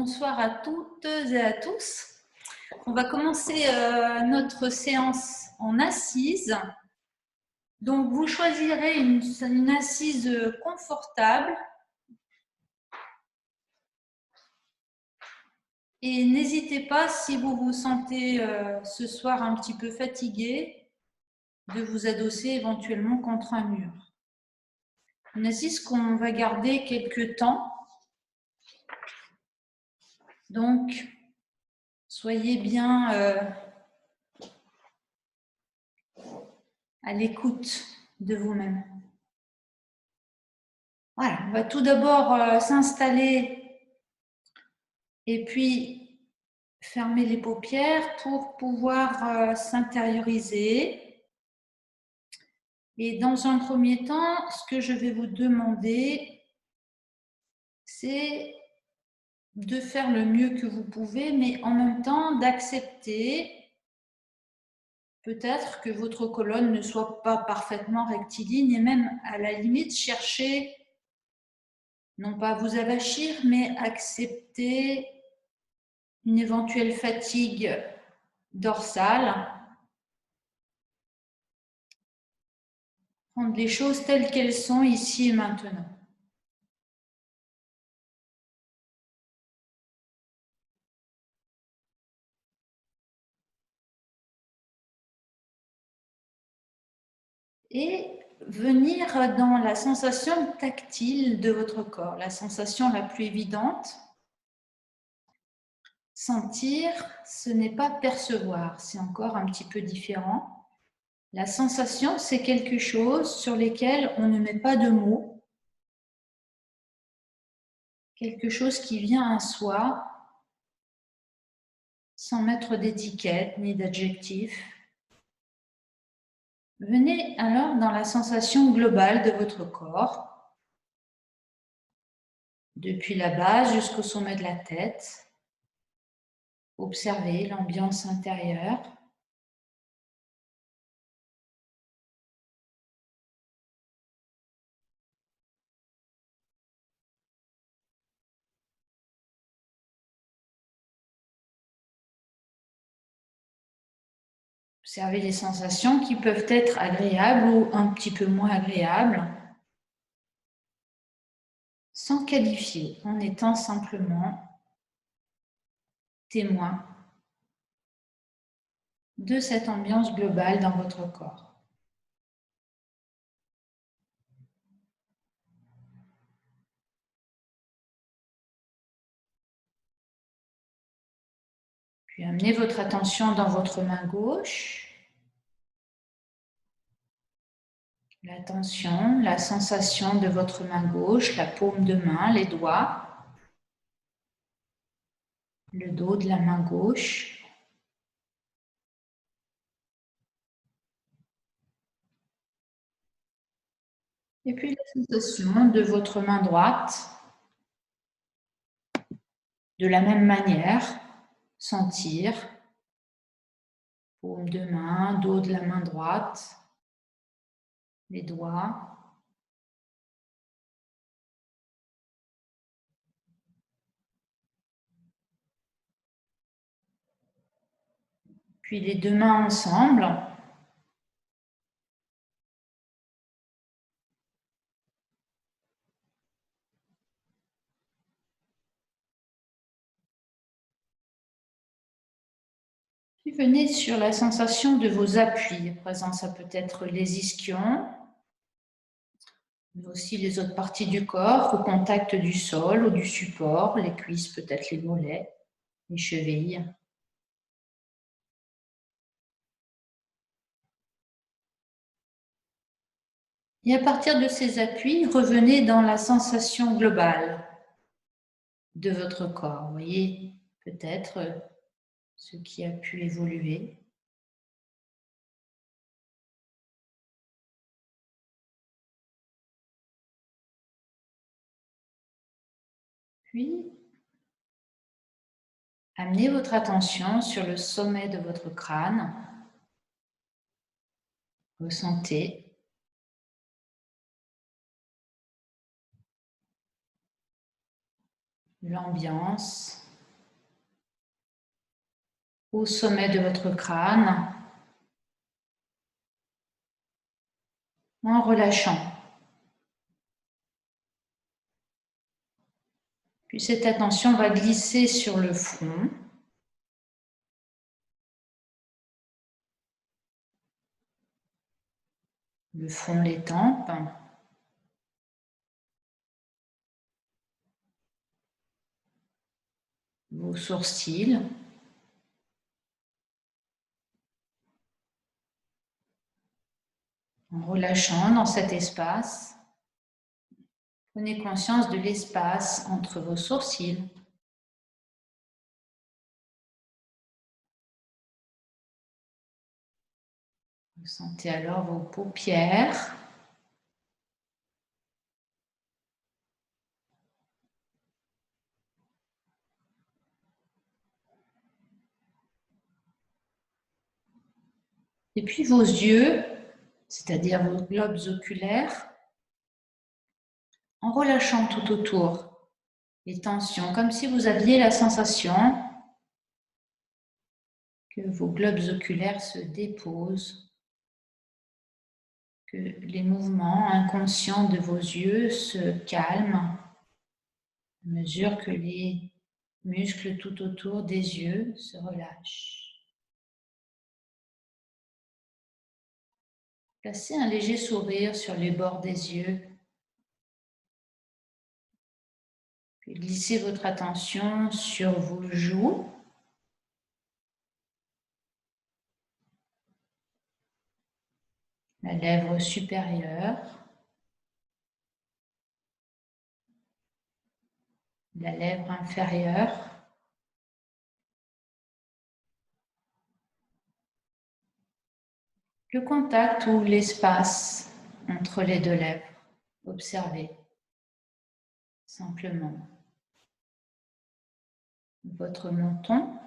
bonsoir à toutes et à tous. On va commencer notre séance en assise. Donc, vous choisirez une assise confortable et n'hésitez pas, si vous vous sentez ce soir un petit peu fatigué, de vous adosser éventuellement contre un mur. Une assise qu'on va garder quelques temps. Donc, soyez bien à l'écoute de vous-même. Voilà, on va tout d'abord s'installer et puis fermer les paupières pour pouvoir s'intérioriser. Et dans un premier temps, ce que je vais vous demander, c'est de faire le mieux que vous pouvez, mais en même temps d'accepter peut-être que votre colonne ne soit pas parfaitement rectiligne et même à la limite chercher, non pas à vous avachir, mais accepter une éventuelle fatigue dorsale. Prendre les choses telles qu'elles sont ici et maintenant. Et venir dans la sensation tactile de votre corps, la sensation la plus évidente. Sentir, ce n'est pas percevoir, c'est encore un petit peu différent. La sensation, c'est quelque chose sur lequel on ne met pas de mots, quelque chose qui vient à soi, sans mettre d'étiquette ni d'adjectif. Venez alors dans la sensation globale de votre corps, depuis la base jusqu'au sommet de la tête. Observez l'ambiance intérieure. Observez les sensations qui peuvent être agréables ou un petit peu moins agréables, sans qualifier, en étant simplement témoin de cette ambiance globale dans votre corps. Puis amenez votre attention dans votre main gauche. L'attention, la sensation de votre main gauche, la paume de main, les doigts, le dos de la main gauche. Et puis la sensation de votre main droite. De la même manière, sentir paume de main, dos de la main droite, les doigts. Puis les deux mains ensemble. Puis venez sur la sensation de vos appuis. À présent, ça peut être les ischions, mais aussi les autres parties du corps au contact du sol ou du support, les cuisses, peut-être les mollets, les chevilles. Et à partir de ces appuis, revenez dans la sensation globale de votre corps. Vous voyez peut-être ce qui a pu évoluer. Puis, amenez votre attention sur le sommet de votre crâne. Ressentez l'ambiance au sommet de votre crâne en relâchant. Puis cette attention va glisser sur le front. Le front, les tempes. Vos sourcils. En relâchant dans cet espace, prenez conscience de l'espace entre vos sourcils. Ressentez alors vos paupières. Et puis vos yeux, c'est-à-dire vos globes oculaires, en relâchant tout autour les tensions, comme si vous aviez la sensation que vos globes oculaires se déposent, que les mouvements inconscients de vos yeux se calment à mesure que les muscles tout autour des yeux se relâchent. Placez un léger sourire sur les bords des yeux. Puis glissez votre attention sur vos joues. La lèvre supérieure. La lèvre inférieure. Le contact ou l'espace entre les deux lèvres. Observez simplement votre menton,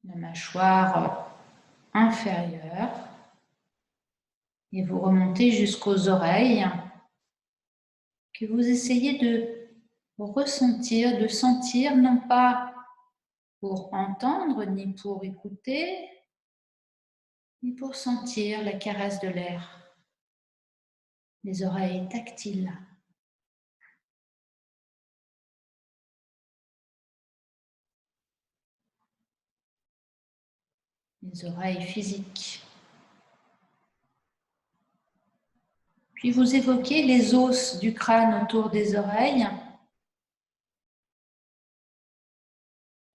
la mâchoire inférieure et vous remontez jusqu'aux oreilles que vous essayez de ressentir, de sentir, non pas pour entendre ni pour écouter, mais pour sentir la caresse de l'air, les oreilles tactiles. Les oreilles physiques. Puis vous évoquez les os du crâne autour des oreilles,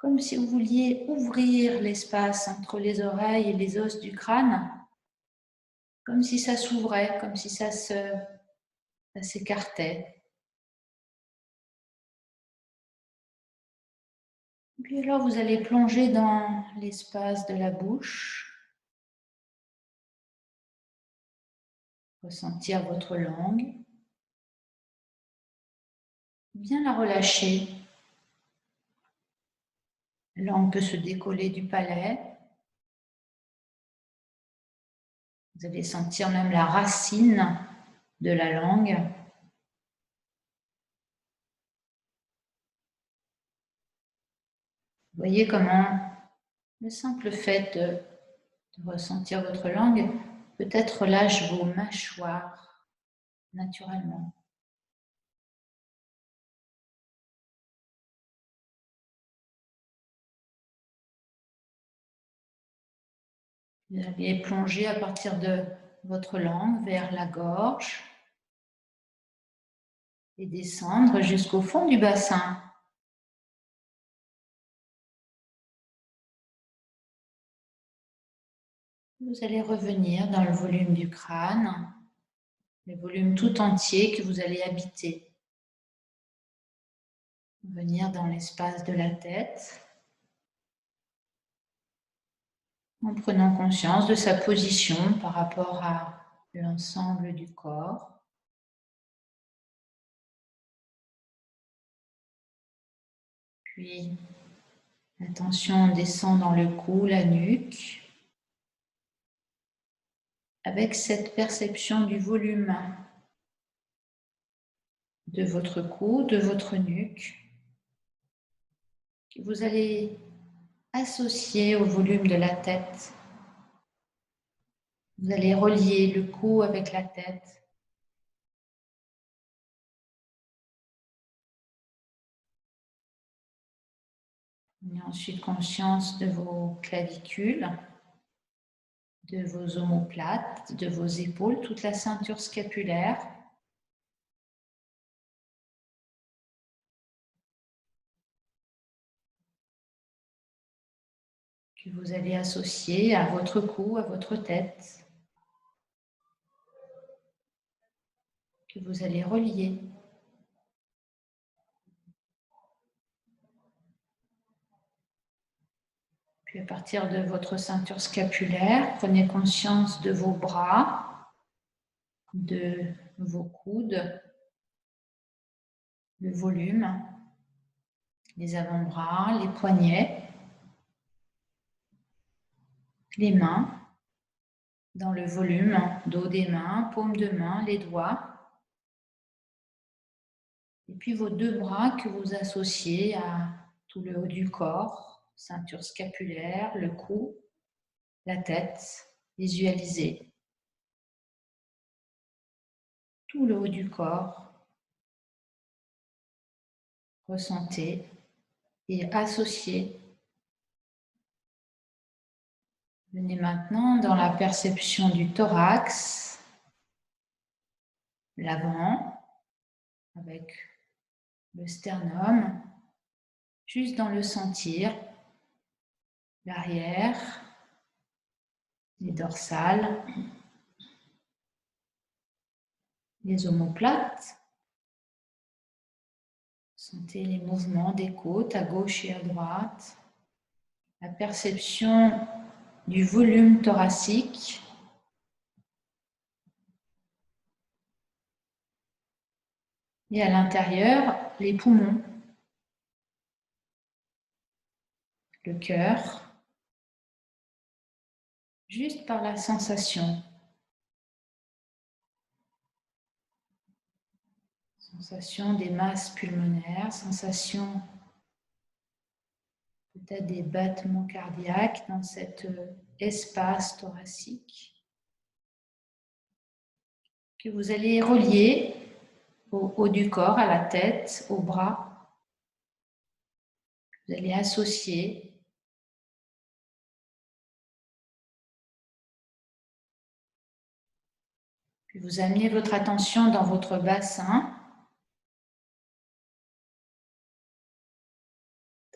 comme si vous vouliez ouvrir l'espace entre les oreilles et les os du crâne, comme si ça s'ouvrait, comme si ça s'écartait. Puis alors vous allez plonger dans l'espace de la bouche, ressentir votre langue, bien la relâcher. La langue peut se décoller du palais. Vous allez sentir même la racine de la langue. Vous voyez comment le simple fait de ressentir votre langue peut-être relâche vos mâchoires naturellement. Vous allez plonger à partir de votre langue vers la gorge et descendre jusqu'au fond du bassin. Vous allez revenir dans le volume du crâne, le volume tout entier que vous allez habiter. Venir dans l'espace de la tête en prenant conscience de sa position par rapport à l'ensemble du corps. Puis l'attention descend dans le cou, la nuque, avec cette perception du volume de votre cou, de votre nuque, que vous allez associer au volume de la tête. Vous allez relier le cou avec la tête. Prenez ensuite conscience de vos clavicules, de vos omoplates, de vos épaules, toute la ceinture scapulaire. Que vous allez associer à votre cou, à votre tête. Que vous allez relier. Puis à partir de votre ceinture scapulaire, prenez conscience de vos bras, de vos coudes, le volume, les avant-bras, les poignets, les mains, dans le volume, dos des mains, paume de main, les doigts. Et puis vos deux bras que vous associez à tout le haut du corps, ceinture scapulaire, le cou, la tête, visualisez tout le haut du corps, ressentez et associez. Venez maintenant dans la perception du thorax, l'avant, avec le sternum, juste dans le sentir, l'arrière, les dorsales, les omoplates. Sentez les mouvements des côtes à gauche et à droite, la perception du volume thoracique. Et à l'intérieur, les poumons, le cœur, juste par la sensation. Sensation des masses pulmonaires, sensation peut-être des battements cardiaques dans cet espace thoracique que vous allez relier au haut du corps, à la tête, aux bras. Vous allez associer puis vous amenez votre attention dans votre bassin,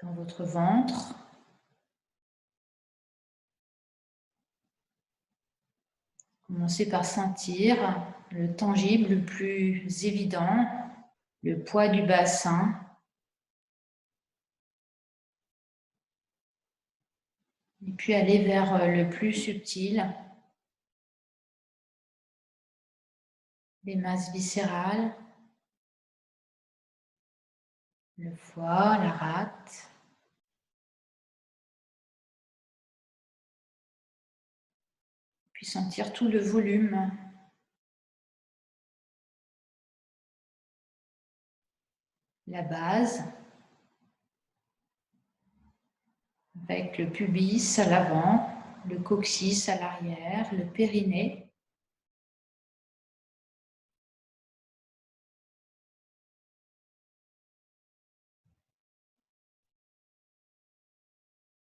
dans votre ventre. Commencez par sentir le tangible le plus évident, le poids du bassin. Et puis aller vers le plus subtil, les masses viscérales, le foie, la rate. Puis sentir tout le volume. La base, avec le pubis à l'avant, le coccyx à l'arrière, le périnée.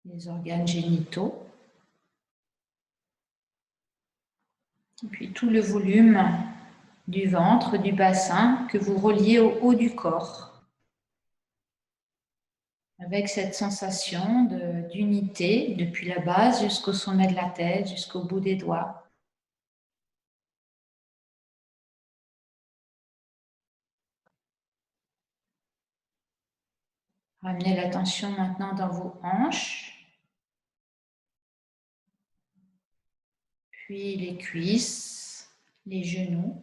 Les organes génitaux. Et puis tout le volume du ventre, du bassin que vous reliez au haut du corps. Avec cette sensation d'unité depuis la base jusqu'au sommet de la tête, jusqu'au bout des doigts. Ramenez l'attention maintenant dans vos hanches, puis les cuisses, les genoux,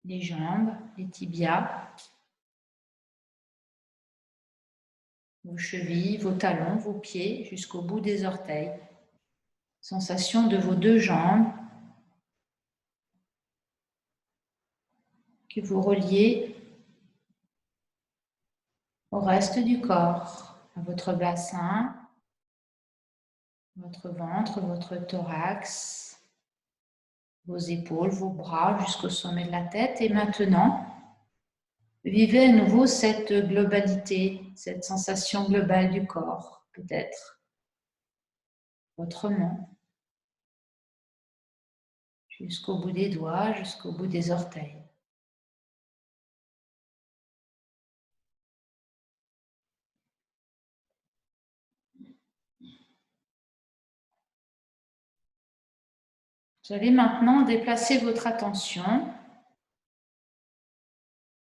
les jambes, les tibias, vos chevilles, vos talons, vos pieds jusqu'au bout des orteils. Sensation de vos deux jambes que vous reliez au reste du corps, à votre bassin, votre ventre, votre thorax, vos épaules, vos bras jusqu'au sommet de la tête. Et maintenant, vivez à nouveau cette globalité, cette sensation globale du corps, peut-être autrement, jusqu'au bout des doigts, jusqu'au bout des orteils. Vous allez maintenant déplacer votre attention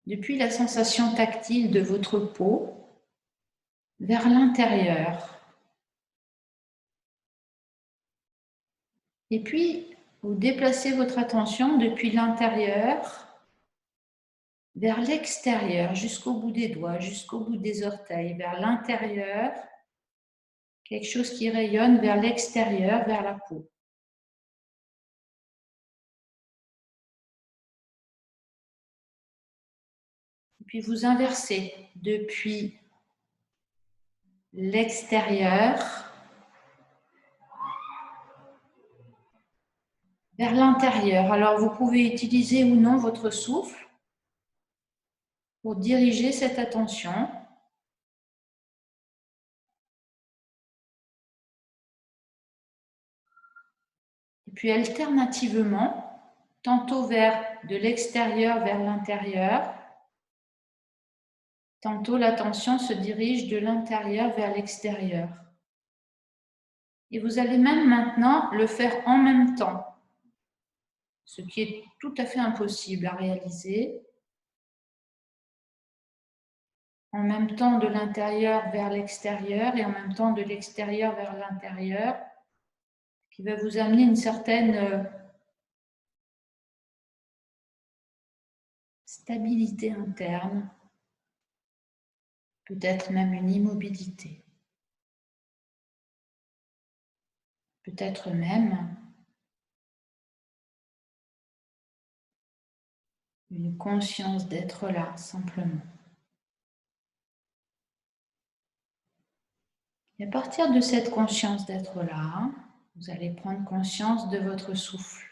depuis la sensation tactile de votre peau vers l'intérieur. Et puis, vous déplacez votre attention depuis l'intérieur vers l'extérieur, jusqu'au bout des doigts, jusqu'au bout des orteils, vers l'intérieur, quelque chose qui rayonne vers l'extérieur, vers la peau. Et puis vous inversez depuis l'extérieur vers l'intérieur. Alors vous pouvez utiliser ou non votre souffle pour diriger cette attention. Et puis alternativement, tantôt de l'extérieur vers l'intérieur, tantôt l'attention se dirige de l'intérieur vers l'extérieur. Et vous allez même maintenant le faire en même temps, ce qui est tout à fait impossible à réaliser. En même temps de l'intérieur vers l'extérieur et en même temps de l'extérieur vers l'intérieur, qui va vous amener une certaine stabilité interne, peut-être même une immobilité, peut-être même une conscience d'être là, simplement. Et à partir de cette conscience d'être là, vous allez prendre conscience de votre souffle.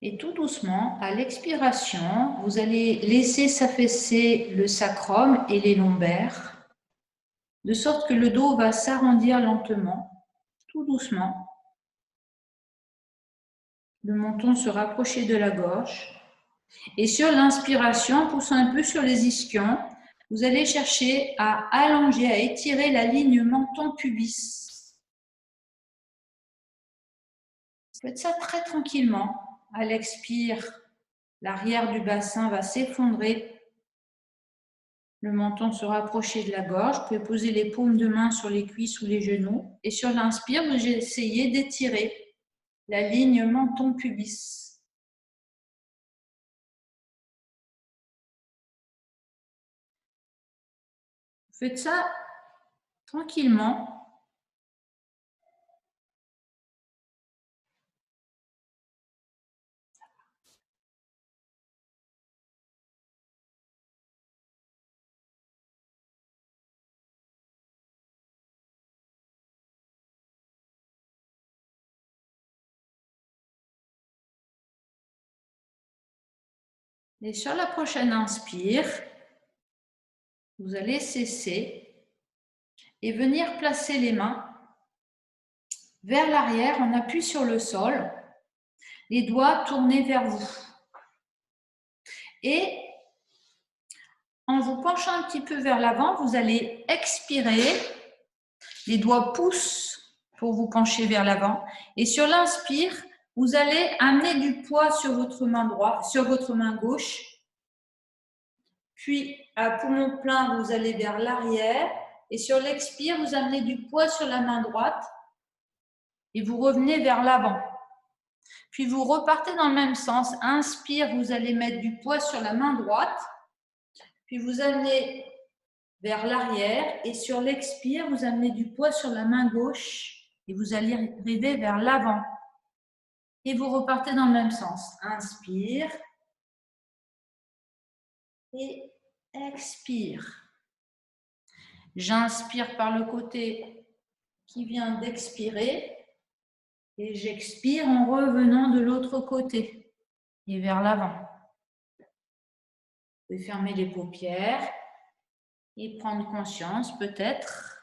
Et tout doucement, à l'expiration, vous allez laisser s'affaisser le sacrum et les lombaires, de sorte que le dos va s'arrondir lentement, tout doucement. Le menton se rapprocher de la gorge. Et sur l'inspiration, en poussant un peu sur les ischions, vous allez chercher à allonger, à étirer la ligne menton-pubis. Faites ça très tranquillement. À l'expire, l'arrière du bassin va s'effondrer. Le menton se rapprocher de la gorge. Vous pouvez poser les paumes de main sur les cuisses ou les genoux. Et sur l'inspire, vous essayez d'étirer la ligne menton-pubis. Faites ça tranquillement. Et sur la prochaine inspire, vous allez cesser et venir placer les mains vers l'arrière en appui sur le sol, les doigts tournés vers vous. Et en vous penchant un petit peu vers l'avant, vous allez expirer, les doigts poussent pour vous pencher vers l'avant. Et sur l'inspire, vous allez amener du poids sur votre main droite, sur votre main gauche. Puis, à poumon plein, vous allez vers l'arrière. Et sur l'expire, vous amenez du poids sur la main droite. Et vous revenez vers l'avant. Puis vous repartez dans le même sens. Inspire, vous allez mettre du poids sur la main droite. Puis vous amenez vers l'arrière. Et sur l'expire, vous amenez du poids sur la main gauche. Et vous allez arriver vers l'avant. Et vous repartez dans le même sens. Inspire. Et expire. J'inspire par le côté qui vient d'expirer et j'expire en revenant de l'autre côté et vers l'avant. Vous pouvez fermer les paupières et prendre conscience peut-être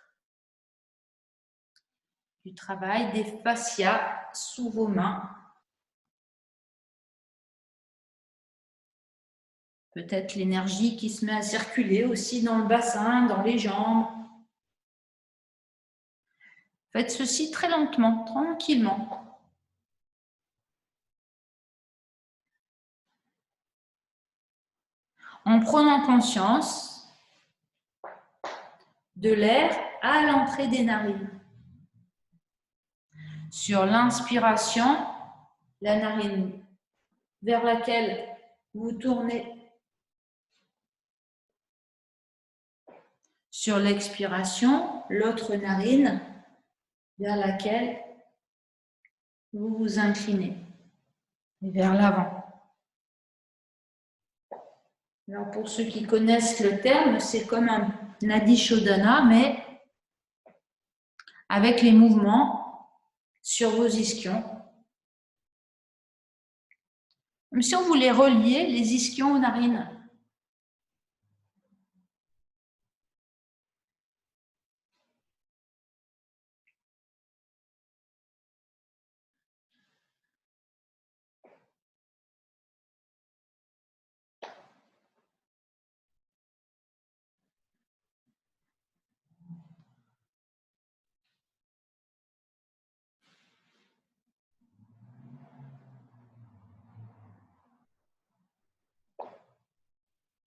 du travail des fascias sous vos mains. Peut-être l'énergie qui se met à circuler aussi dans le bassin, dans les jambes. Faites ceci très lentement, tranquillement. En prenant conscience de l'air à l'entrée des narines. Sur l'inspiration, la narine vers laquelle vous tournez. Sur l'expiration, l'autre narine vers laquelle vous vous inclinez et vers l'avant. Alors pour ceux qui connaissent le terme, c'est comme un Nadi Shodhana, mais avec les mouvements sur vos ischions. Comme si on voulait relier les ischions aux narines.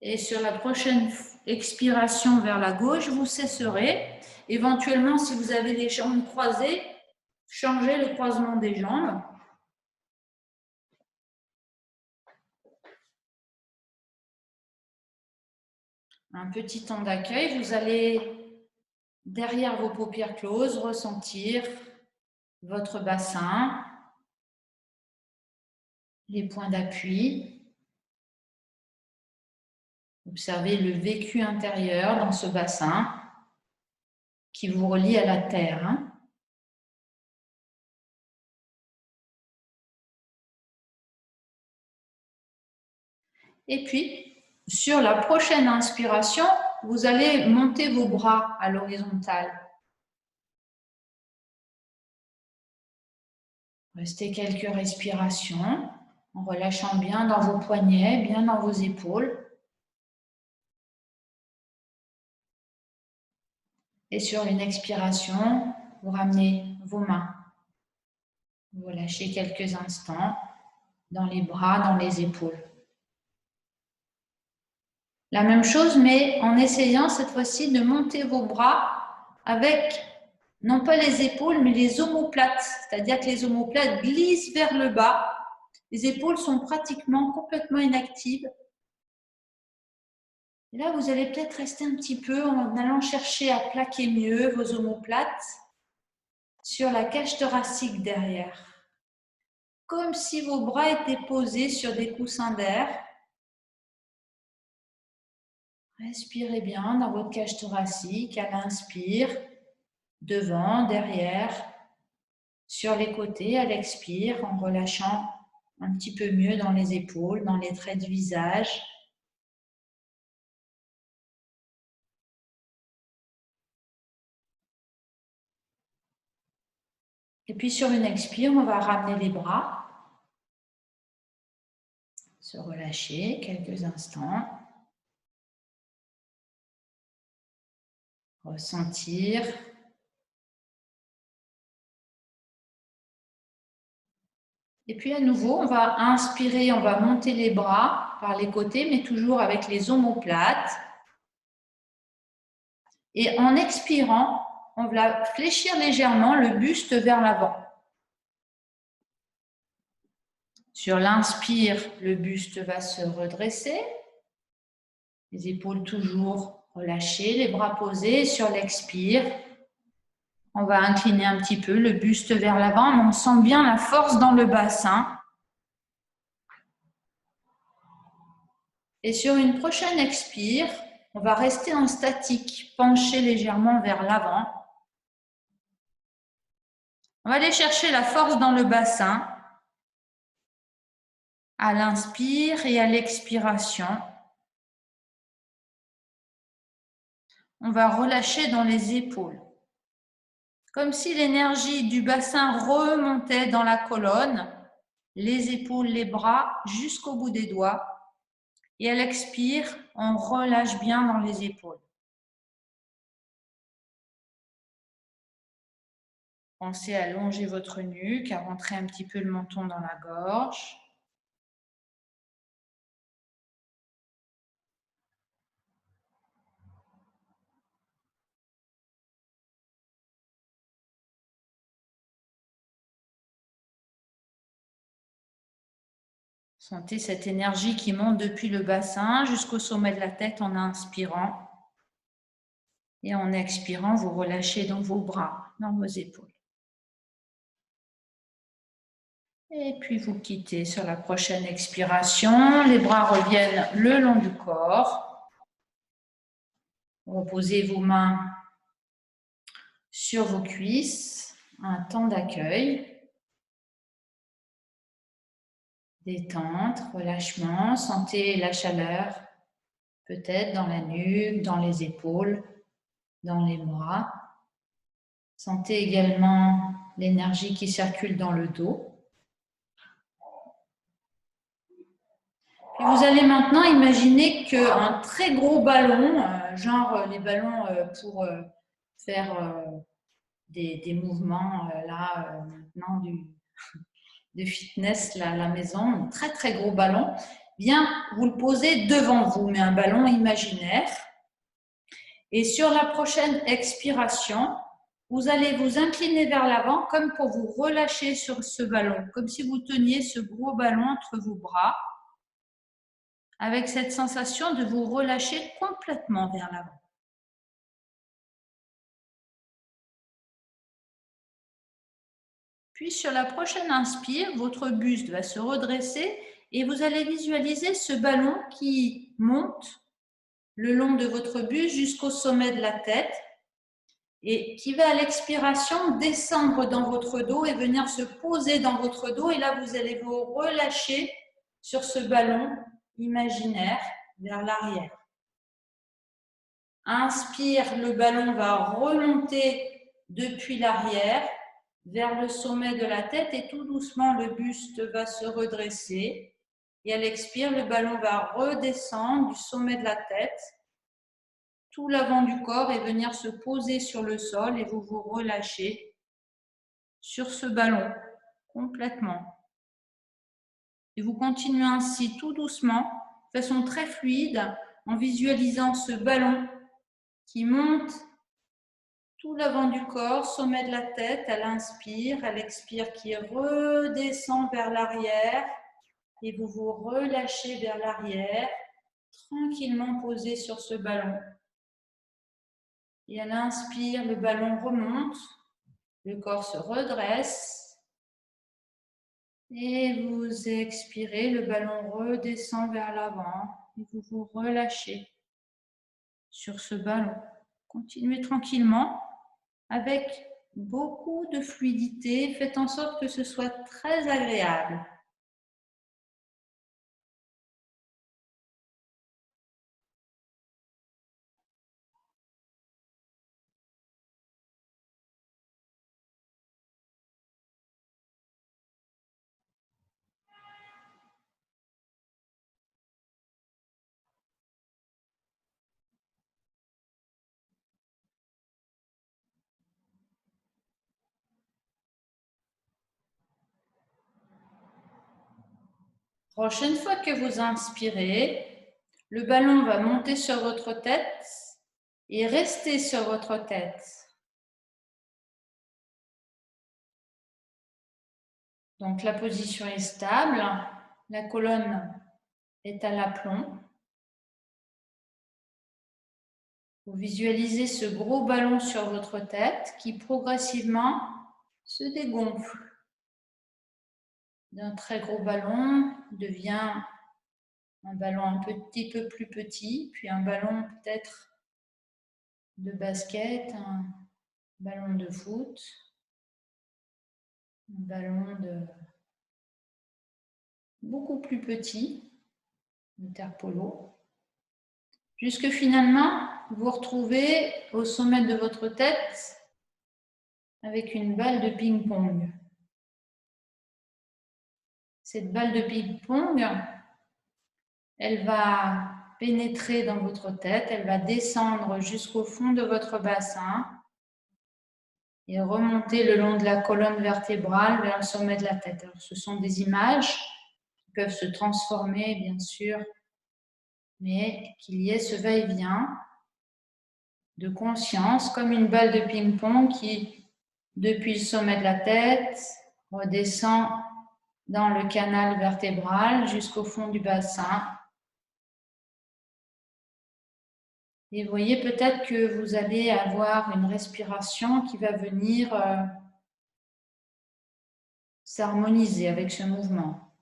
Et sur la prochaine expiration vers la gauche, vous cesserez. Éventuellement, si vous avez les jambes croisées, changez le croisement des jambes. Un petit temps d'accueil, vous allez, derrière vos paupières closes, ressentir votre bassin, les points d'appui. Observez le vécu intérieur dans ce bassin qui vous relie à la terre. Et puis, sur la prochaine inspiration, vous allez monter vos bras à l'horizontale. Restez quelques respirations en relâchant bien dans vos poignets, bien dans vos épaules. Et sur une expiration, vous ramenez vos mains. Vous relâchez quelques instants dans les bras, dans les épaules. La même chose, mais en essayant cette fois-ci de monter vos bras avec, non pas les épaules, mais les omoplates. C'est-à-dire que les omoplates glissent vers le bas. Les épaules sont pratiquement complètement inactives. Et là, vous allez peut-être rester un petit peu en allant chercher à plaquer mieux vos omoplates sur la cage thoracique derrière. Comme si vos bras étaient posés sur des coussins d'air. Respirez bien dans votre cage thoracique à l'inspire, devant, derrière, sur les côtés à l'expire, en relâchant un petit peu mieux dans les épaules, dans les traits de visage. Et puis sur une expire, on va ramener les bras, se relâcher quelques instants. Ressentir. Et puis à nouveau, on va inspirer, on va monter les bras par les côtés, mais toujours avec les omoplates. Et en expirant, on va fléchir légèrement le buste vers l'avant. Sur l'inspire, le buste va se redresser. Les épaules toujours relâchées, les bras posés. Sur l'expire, On va incliner un petit peu le buste vers l'avant, mais on sent bien la force dans le bassin. Et sur une prochaine expire, on va rester en statique, penché légèrement vers l'avant. On va aller chercher la force dans le bassin à l'inspire et à l'expiration. On va relâcher dans les épaules, comme si l'énergie du bassin remontait dans la colonne, les épaules, les bras jusqu'au bout des doigts. Et à l'expire, on relâche bien dans les épaules. Pensez à allonger votre nuque, à rentrer un petit peu le menton dans la gorge. Sentez cette énergie qui monte depuis le bassin jusqu'au sommet de la tête en inspirant. Et en expirant, vous relâchez dans vos bras, dans vos épaules. Et puis vous quittez sur la prochaine expiration. Les bras reviennent le long du corps. Reposez vos mains sur vos cuisses. Un temps d'accueil. Détente, relâchement. Sentez la chaleur, peut-être dans la nuque, dans les épaules, dans les bras. Sentez également l'énergie qui circule dans le dos. Et vous allez maintenant imaginer qu'un très gros ballon, genre les ballons pour faire des mouvements là maintenant de fitness là, à la maison, un très très gros ballon, bien vous le posez devant vous, mais un ballon imaginaire. Et sur la prochaine expiration, vous allez vous incliner vers l'avant comme pour vous relâcher sur ce ballon, comme si vous teniez ce gros ballon entre vos bras, avec cette sensation de vous relâcher complètement vers l'avant. Puis sur la prochaine inspire, votre buste va se redresser et vous allez visualiser ce ballon qui monte le long de votre buste jusqu'au sommet de la tête et qui va à l'expiration descendre dans votre dos et venir se poser dans votre dos. Et là, vous allez vous relâcher sur ce ballon imaginaire vers l'arrière. Inspire, le ballon va remonter depuis l'arrière vers le sommet de la tête et tout doucement, le buste va se redresser. Et à l'expire, le ballon va redescendre du sommet de la tête, tout l'avant du corps et venir se poser sur le sol et vous vous relâchez sur ce ballon complètement. Et vous continuez ainsi tout doucement, de façon très fluide, en visualisant ce ballon qui monte tout l'avant du corps, sommet de la tête, à l'inspire, à l'expire qui redescend vers l'arrière et vous vous relâchez vers l'arrière, tranquillement posé sur ce ballon. Et à l'inspire, le ballon remonte, le corps se redresse et vous expirez, le ballon redescend vers l'avant et vous vous relâchez sur ce ballon. Continuez tranquillement avec beaucoup de fluidité. Faites en sorte que ce soit très agréable. Prochaine fois que vous inspirez, le ballon va monter sur votre tête et rester sur votre tête. Donc la position est stable, la colonne est à l'aplomb. Vous visualisez ce gros ballon sur votre tête qui progressivement se dégonfle. D'un très gros ballon devient un ballon un petit peu plus petit, puis un ballon peut-être de basket, un ballon de foot, un ballon de beaucoup plus petit, de terre polo, jusque finalement vous vous retrouvez au sommet de votre tête avec une balle de ping-pong. Cette balle de ping-pong, elle va pénétrer dans votre tête, elle va descendre jusqu'au fond de votre bassin et remonter le long de la colonne vertébrale vers le sommet de la tête. Alors, ce sont des images qui peuvent se transformer, bien sûr, mais qu'il y ait ce va-et-vient de conscience, comme une balle de ping-pong qui, depuis le sommet de la tête, redescend dans le canal vertébral jusqu'au fond du bassin. Et vous voyez peut-être que vous allez avoir une respiration qui va venir s'harmoniser avec ce mouvement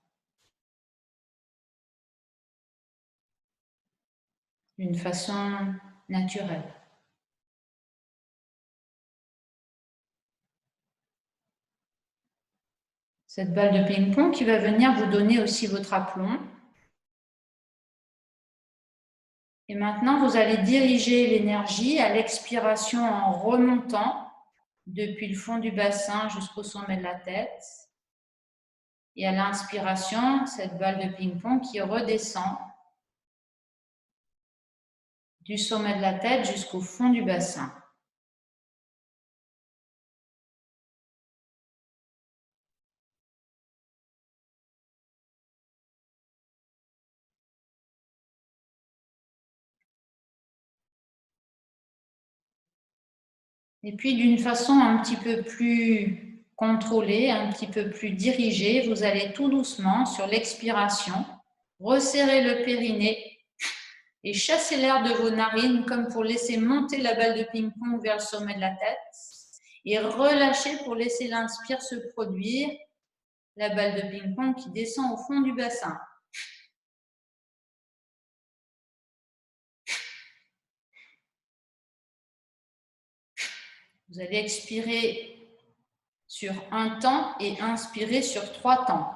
d'une façon naturelle. Cette balle de ping-pong qui va venir vous donner aussi votre aplomb. Et maintenant, vous allez diriger l'énergie à l'expiration en remontant depuis le fond du bassin jusqu'au sommet de la tête. Et à l'inspiration, cette balle de ping-pong qui redescend du sommet de la tête jusqu'au fond du bassin. Et puis d'une façon un petit peu plus contrôlée, un petit peu plus dirigée, vous allez tout doucement, sur l'expiration, resserrer le périnée et chasser l'air de vos narines comme pour laisser monter la balle de ping-pong vers le sommet de la tête et relâcher pour laisser l'inspire se produire, la balle de ping-pong qui descend au fond du bassin. Vous allez expirer sur un temps et inspirer sur 3 temps.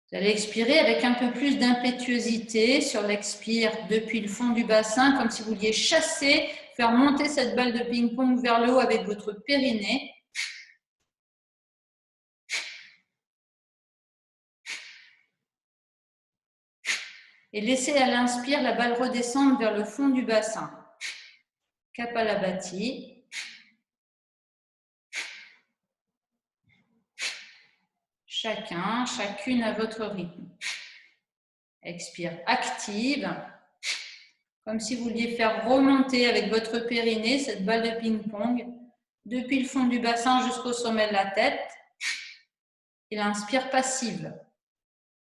Vous allez expirer avec un peu plus d'impétuosité sur l'expire depuis le fond du bassin, comme si vous vouliez chasser, faire monter cette balle de ping-pong vers le haut avec votre périnée. Et laissez à l'inspire la balle redescendre vers le fond du bassin. Kapalabhati. Chacun, chacune à votre rythme. Expire active, comme si vous vouliez faire remonter avec votre périnée cette balle de ping-pong depuis le fond du bassin jusqu'au sommet de la tête. Et l'inspire passive,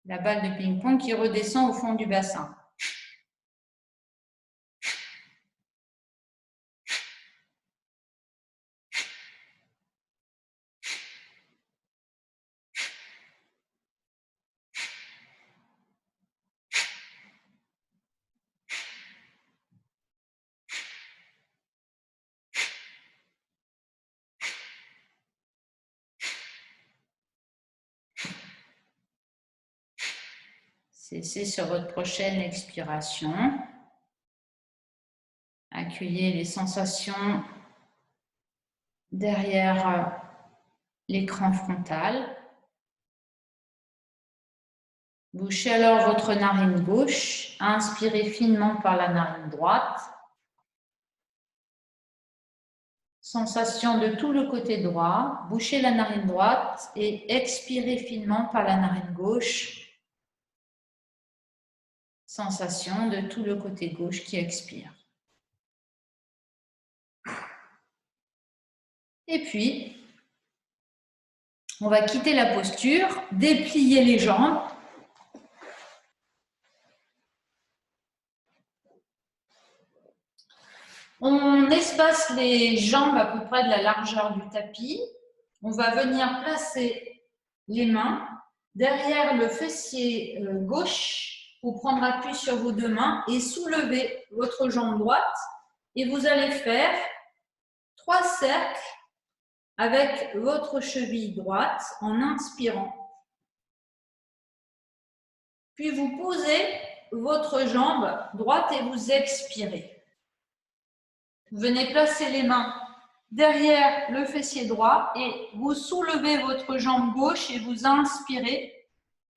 la balle de ping-pong qui redescend au fond du bassin. Cessez sur votre prochaine expiration. Accueillez les sensations derrière l'écran frontal. Bouchez alors votre narine gauche. Inspirez finement par la narine droite. Sensation de tout le côté droit. Bouchez la narine droite et expirez finement par la narine gauche. Sensation de tout le côté gauche qui expire. Et puis, On va quitter la posture, déplier les jambes. On espace les jambes à peu près de la largeur du tapis. On va venir placer les mains derrière le fessier gauche pour prendre appui sur vos deux mains et soulever votre jambe droite. Et vous allez faire 3 cercles avec votre cheville droite en inspirant. Puis vous posez votre jambe droite et vous expirez. Vous venez placer les mains derrière le fessier droit et vous soulevez votre jambe gauche et vous inspirez.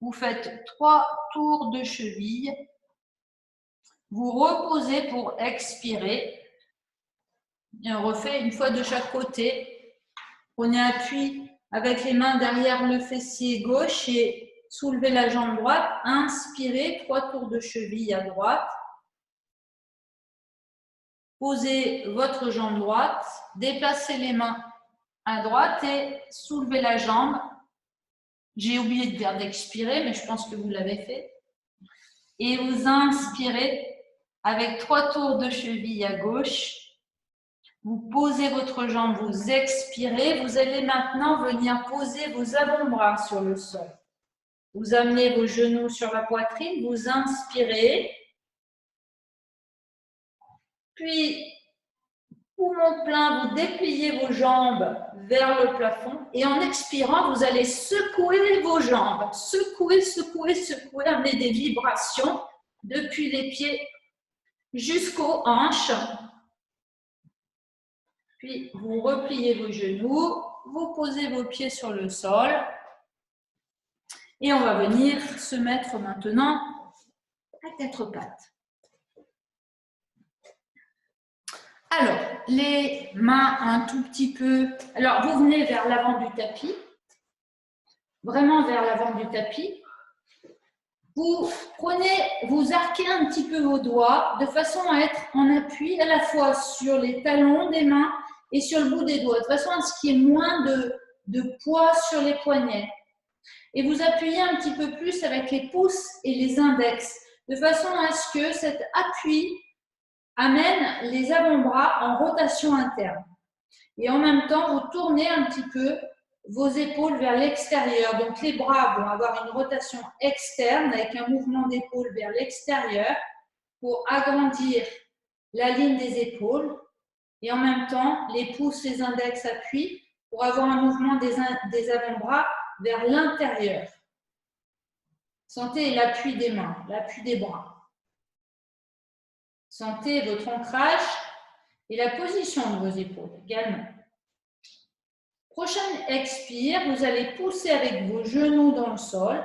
Vous faites 3 tours de cheville. Vous reposez pour expirer. Et on refait une fois de chaque côté. Prenez appui avec les mains derrière le fessier gauche et soulevez la jambe droite. Inspirez, 3 tours de cheville à droite. Posez votre jambe droite, déplacez les mains à droite et soulevez la jambe. J'ai oublié de dire d'expirer, mais je pense que vous l'avez fait. Et vous inspirez avec 3 tours de cheville à gauche. Vous posez votre jambe, vous expirez. Vous allez maintenant venir poser vos avant-bras sur le sol. Vous amenez vos genoux sur la poitrine, vous inspirez. Puis, poumon plein, vous dépliez vos jambes vers le plafond et en expirant, vous allez secouer vos jambes. Secouer, secouer, secouer, amener des vibrations depuis les pieds jusqu'aux hanches. Puis, vous repliez vos genoux, vous posez vos pieds sur le sol et on va venir se mettre maintenant à 4 pattes. Alors, les mains un tout petit peu. Alors, vous venez vers l'avant du tapis, vraiment vers l'avant du tapis. Vous vous arquez un petit peu vos doigts de façon à être en appui à la fois sur les talons des mains et sur le bout des doigts, de façon à ce qu'il y ait moins de poids sur les poignets. Et vous appuyez un petit peu plus avec les pouces et les index, de façon à ce que cet appui amène les avant-bras en rotation interne. Et en même temps, vous tournez un petit peu vos épaules vers l'extérieur. Donc, les bras vont avoir une rotation externe avec un mouvement d'épaule vers l'extérieur pour agrandir la ligne des épaules. Et en même temps, les pouces, les index appuient pour avoir un mouvement des avant-bras vers l'intérieur. Sentez l'appui des mains, l'appui des bras. Sentez votre ancrage et la position de vos épaules également. Prochaine expire, vous allez pousser avec vos genoux dans le sol,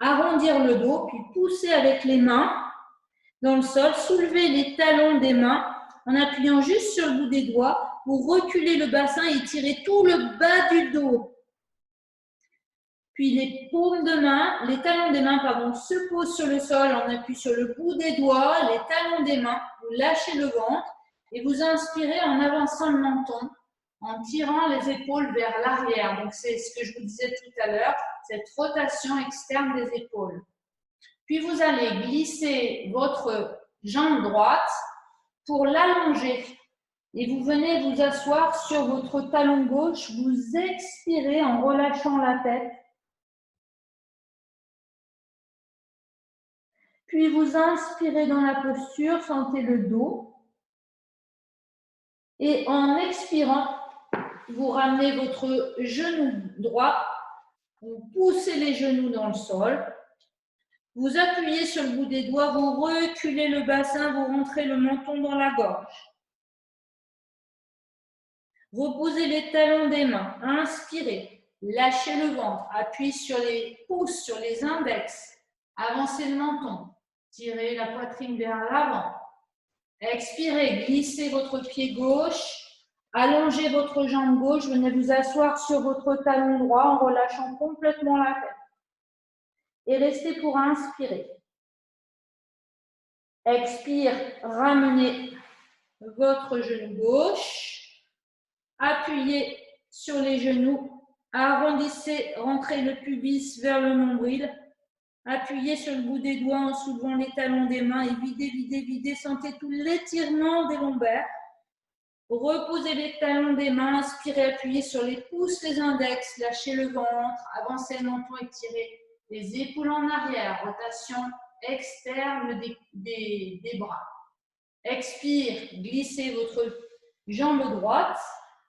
arrondir le dos, puis pousser avec les mains dans le sol, soulever les talons des mains en appuyant juste sur le bout des doigts pour reculer le bassin et tirer tout le bas du dos. Puis les paumes de main, les talons des mains, pardon, se posent sur le sol, on appuie sur le bout des doigts, les talons des mains, vous lâchez le ventre et vous inspirez en avançant le menton, en tirant les épaules vers l'arrière. Donc c'est ce que je vous disais tout à l'heure, cette rotation externe des épaules. Puis vous allez glisser votre jambe droite pour l'allonger. Et vous venez vous asseoir sur votre talon gauche, vous expirez en relâchant la tête. Puis vous inspirez dans la posture, sentez le dos. Et en expirant, vous ramenez votre genou droit, vous poussez les genoux dans le sol, vous appuyez sur le bout des doigts, vous reculez le bassin, vous rentrez le menton dans la gorge. Reposez les talons des mains, inspirez, lâchez le ventre, appuyez sur les pouces, sur les index, avancez le menton, tirez la poitrine vers l'avant. Expirez, glissez votre pied gauche, allongez votre jambe gauche, venez vous asseoir sur votre talon droit en relâchant complètement la tête. Et restez pour inspirer. Expire, ramenez votre genou gauche, appuyez sur les genoux Arrondissez, rentrez le pubis vers le nombril. Appuyez sur le bout des doigts en soulevant les talons des mains et videz, videz, videz. Sentez tout l'étirement des lombaires. Reposez les talons des mains, inspirez, appuyez sur les pouces, les index, lâchez le ventre, avancez le menton, étirez les épaules en arrière, rotation externe des bras. Expire, glissez votre jambe droite,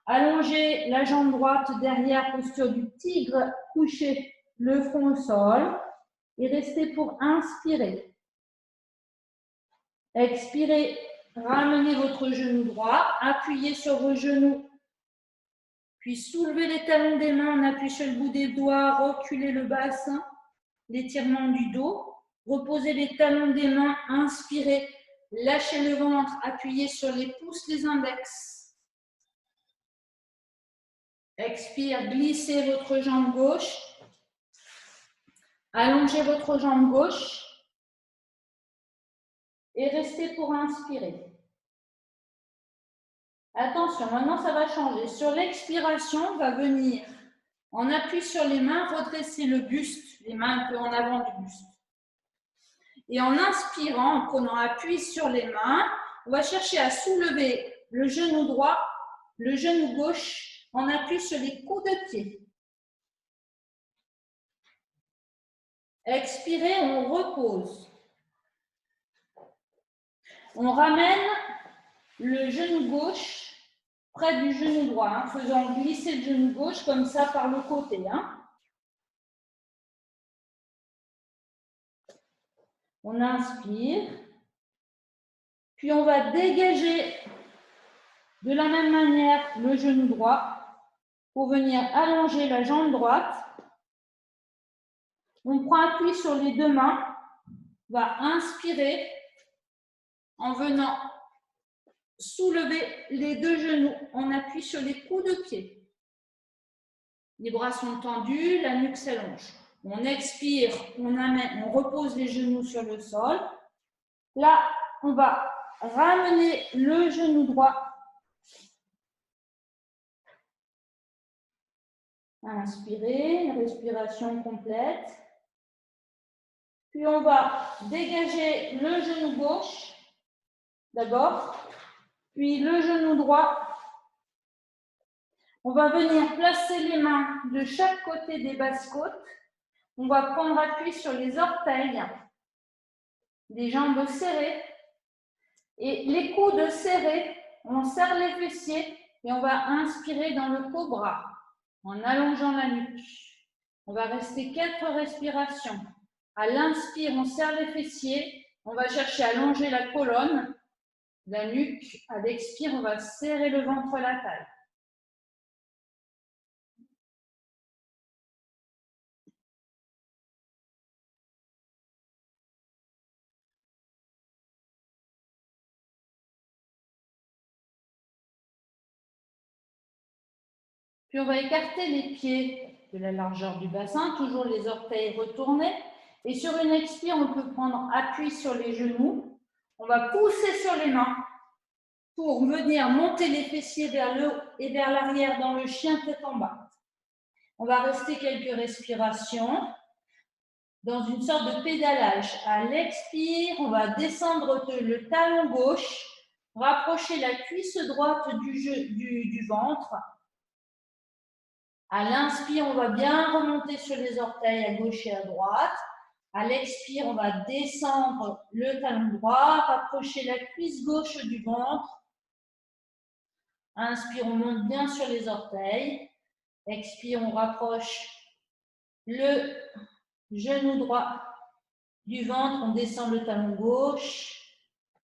allongez la jambe droite derrière, posture du tigre, couchez le front au sol et restez pour inspirer. Expirez, ramenez votre genou droit, appuyez sur vos genoux, puis soulevez les talons des mains, on appuie sur le bout des doigts, reculez le bassin, l'étirement du dos, reposez les talons des mains, inspirez, lâchez le ventre, appuyez sur les pouces, les index. Expire, glissez votre jambe gauche, allongez votre jambe gauche et restez pour inspirer. Attention, maintenant ça va changer. Sur l'expiration, on va venir en appui sur les mains, redresser le buste, les mains un peu en avant du buste. Et en inspirant, en prenant appui sur les mains, on va chercher à soulever le genou droit, le genou gauche, en appui sur les coudes de pied. Expirez, on repose. On ramène le genou gauche près du genou droit, faisant glisser le genou gauche comme ça par le côté. On inspire, puis on va dégager de la même manière le genou droit pour venir allonger la jambe droite. On prend appui sur les deux mains, on va inspirer en venant soulever les deux genoux, on appuie sur les coudes de pied. Les bras sont tendus, la nuque s'allonge. On expire, on repose les genoux sur le sol. Là, on va ramener le genou droit. Inspirez, respiration complète. Puis on va dégager le genou gauche d'abord, puis le genou droit. On va venir placer les mains de chaque côté des basses-côtes. On va prendre appui sur les orteils, les jambes serrées et les coudes serrés. On serre les fessiers et on va inspirer dans le cobra en allongeant la nuque. On va rester 4 respirations. À l'inspire, on serre les fessiers. On va chercher à allonger la colonne, la nuque. À l'expire, on va serrer le ventre, la taille. Puis on va écarter les pieds de la largeur du bassin, toujours les orteils retournés. Et sur une expire, on peut prendre appui sur les genoux. On va pousser sur les mains pour venir monter les fessiers vers le haut et vers l'arrière dans le chien tête en bas. On va rester quelques respirations dans une sorte de pédalage. À l'expire, on va descendre le talon gauche, rapprocher la cuisse droite du ventre. À l'inspire, on va bien remonter sur les orteils à gauche et à droite. À l'expire, on va descendre le talon droit, rapprocher la cuisse gauche du ventre. Inspire, on monte bien sur les orteils. Expire, on rapproche le genou droit du ventre, on descend le talon gauche.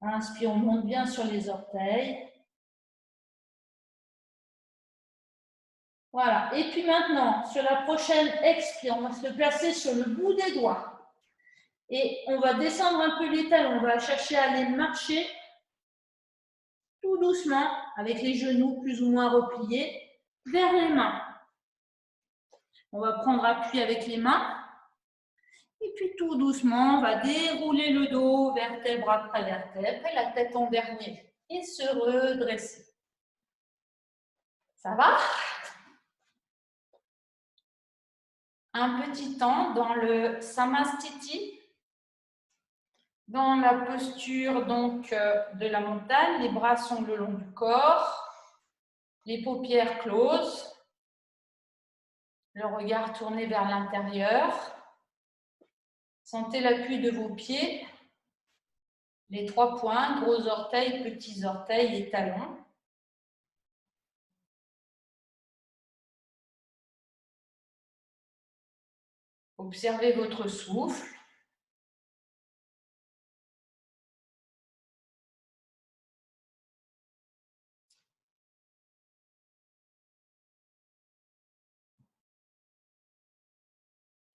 Inspire, on monte bien sur les orteils. Voilà. Et puis maintenant, sur la prochaine expire, on va se placer sur le bout des doigts. Et on va descendre un peu les talons. On va chercher à aller marcher tout doucement, avec les genoux plus ou moins repliés, vers les mains. On va prendre appui avec les mains. Et puis tout doucement, on va dérouler le dos, vertèbre après vertèbre, et la tête en dernier. Et se redresser. Ça va ? un petit temps dans le Samastiti, dans la posture donc de la montagne. Les bras sont le long du corps, les paupières closes, le regard tourné vers l'intérieur. Sentez l'appui de vos pieds, les 3 points, gros orteils, petits orteils et talons. Observez votre souffle.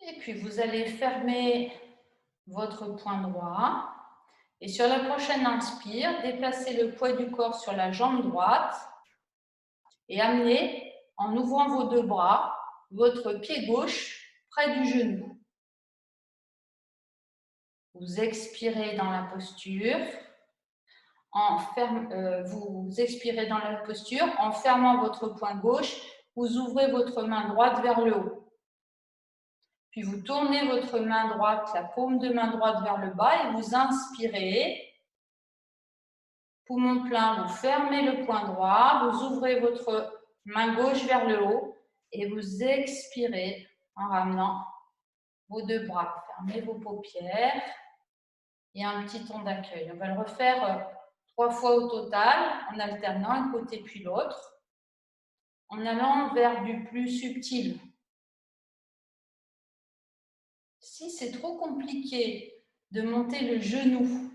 Et puis, vous allez fermer votre poing droit. Et sur la prochaine inspire, déplacez le poids du corps sur la jambe droite et amenez, en ouvrant vos 2 bras, votre pied gauche près du genou. Vous expirez dans la posture. Vous expirez dans la posture. En fermant votre poing gauche, vous ouvrez votre main droite vers le haut. Puis vous tournez votre main droite, la paume de main droite vers le bas et vous inspirez. Poumon plein, vous fermez le poing droit, vous ouvrez votre main gauche vers le haut et vous expirez en ramenant vos 2 bras. Fermez vos paupières et un petit ton d'accueil. On va le refaire 3 fois au total en alternant un côté puis l'autre, en allant vers du plus subtil. Si c'est trop compliqué de monter le genou,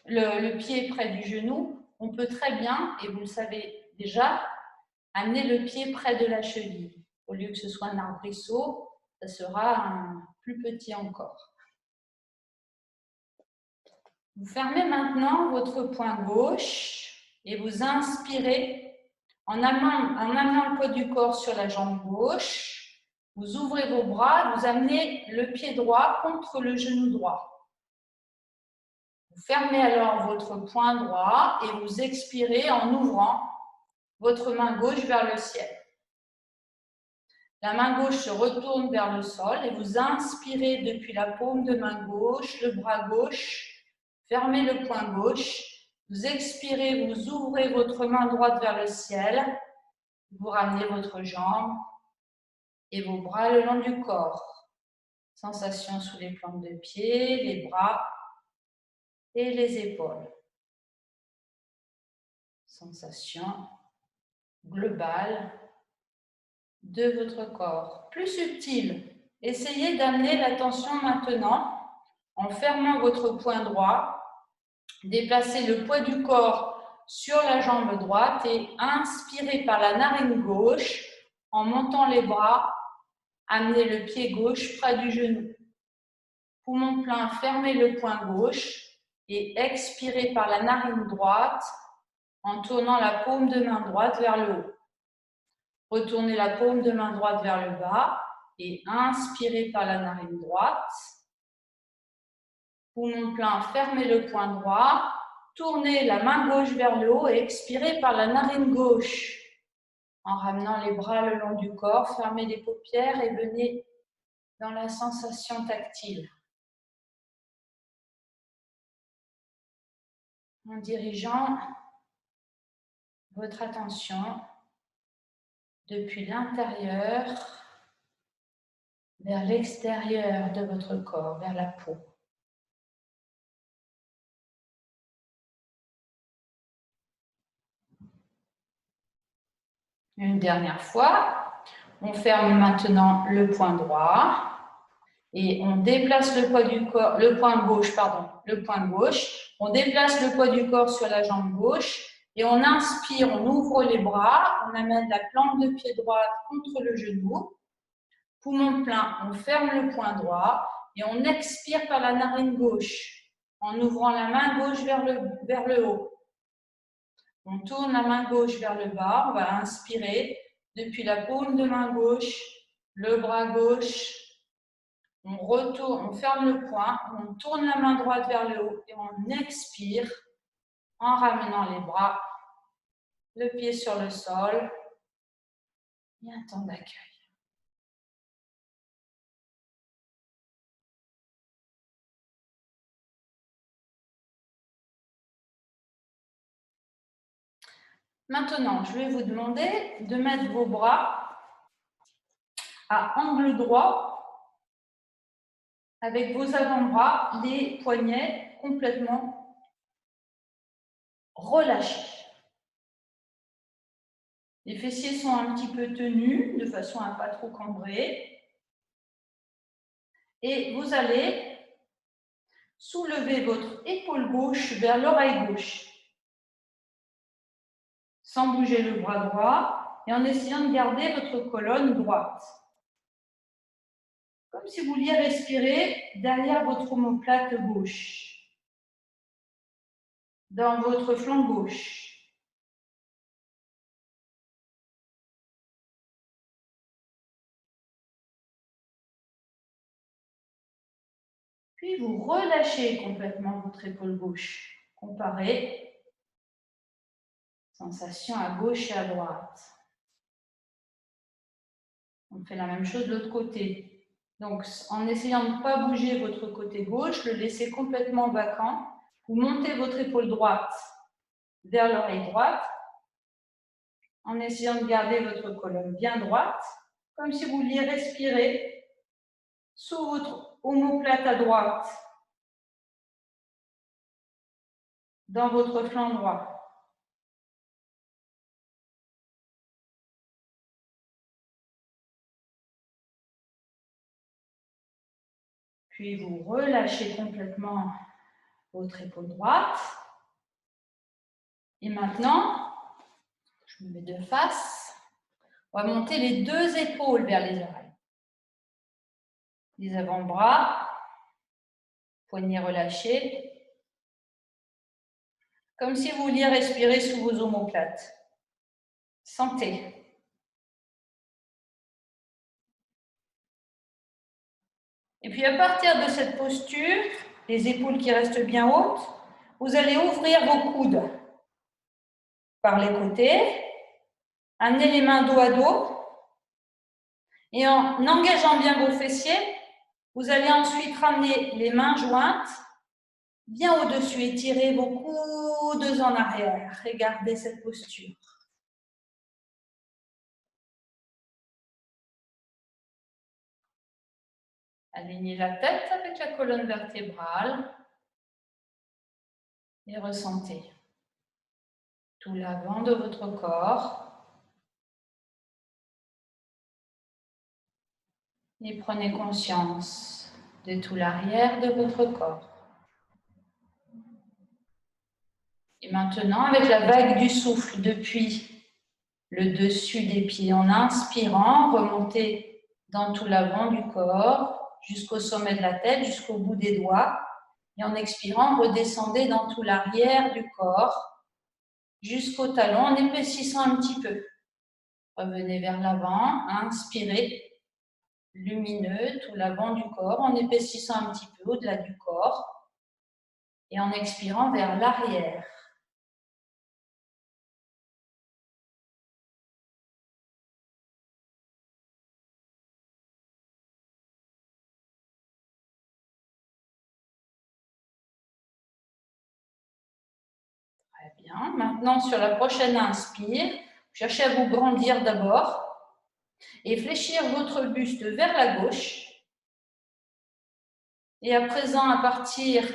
le pied près du genou, on peut très bien, et vous le savez déjà, amener le pied près de la cheville. Au lieu que ce soit un arbrisseau, ça sera un plus petit encore. Vous fermez maintenant votre poing gauche et vous inspirez en amenant le poids du corps sur la jambe gauche. Vous ouvrez vos bras, vous amenez le pied droit contre le genou droit. Vous fermez alors votre poing droit et vous expirez en ouvrant votre main gauche vers le ciel. La main gauche se retourne vers le sol et vous inspirez depuis la paume de main gauche, le bras gauche, fermez le poing gauche, vous expirez, vous ouvrez votre main droite vers le ciel, vous ramenez votre jambe et vos bras le long du corps. Sensation sous les plantes de pied, les bras et les épaules. Sensation globale de votre corps. Plus subtil, essayez d'amener l'attention maintenant en fermant votre poing droit. Déplacez le poids du corps sur la jambe droite et inspirez par la narine gauche en montant les bras. Amenez le pied gauche près du genou. Poumon plein, fermez le poing gauche et expirez par la narine droite en tournant la paume de main droite vers le haut. Retournez la paume de main droite vers le bas et inspirez par la narine droite. Poumon plein, fermez le poing droit. Tournez la main gauche vers le haut et expirez par la narine gauche. En ramenant les bras le long du corps, fermez les paupières et venez dans la sensation tactile. En dirigeant votre attention depuis l'intérieur vers l'extérieur de votre corps, vers la peau. Une dernière fois, on ferme maintenant le poing droit et on déplace le poids du corps, le poing gauche, on déplace le poids du corps sur la jambe gauche et on inspire, on ouvre les bras, on amène la plante de pied droite contre le genou. Poumon plein, on ferme le poing droit et on expire par la narine gauche en ouvrant la main gauche vers le haut. On tourne la main gauche vers le bas, on va inspirer depuis la paume de main gauche, le bras gauche. On retourne, on ferme le poing, on tourne la main droite vers le haut et on expire en ramenant les bras, le pied sur le sol et un temps d'accueil. Maintenant, je vais vous demander de mettre vos bras à angle droit avec vos avant-bras, les poignets complètement relâchés. Les fessiers sont un petit peu tenus de façon à ne pas trop cambrer. Et vous allez soulever votre épaule gauche vers l'oreille gauche, sans bouger le bras droit et en essayant de garder votre colonne droite. Comme si vous vouliez respirer derrière votre omoplate gauche, dans votre flanc gauche. Puis vous relâchez complètement votre épaule gauche. Comparez. Sensation à gauche et à droite. On fait la même chose de l'autre côté. Donc, en essayant de ne pas bouger votre côté gauche, le laisser complètement vacant, vous montez votre épaule droite vers l'oreille droite, en essayant de garder votre colonne bien droite, comme si vous vouliez respirer sous votre omoplate à droite, dans votre flanc droit. Puis vous relâchez complètement votre épaule droite. Et maintenant, je me mets de face. On va monter les deux épaules vers les oreilles. Les avant-bras, poignets relâchés. Comme si vous vouliez respirer sous vos omoplates. Sentez. Et puis à partir de cette posture, les épaules qui restent bien hautes, vous allez ouvrir vos coudes par les côtés, amener les mains dos à dos, et en engageant bien vos fessiers, vous allez ensuite ramener les mains jointes bien au-dessus, étirez vos coudes en arrière et gardez cette posture. Alignez la tête avec la colonne vertébrale et ressentez tout l'avant de votre corps. Et prenez conscience de tout l'arrière de votre corps. Et maintenant, avec la vague du souffle depuis le dessus des pieds, en inspirant, remontez dans tout l'avant du corps, jusqu'au sommet de la tête, jusqu'au bout des doigts. Et en expirant, redescendez dans tout l'arrière du corps, jusqu'au talon, en épaississant un petit peu. Revenez vers l'avant, inspirez. Lumineux, tout l'avant du corps, en épaississant un petit peu au-delà du corps et en expirant vers l'arrière. Très bien. Maintenant, sur la prochaine inspire, cherchez à vous grandir d'abord et fléchir votre buste vers la gauche. Et à présent, à partir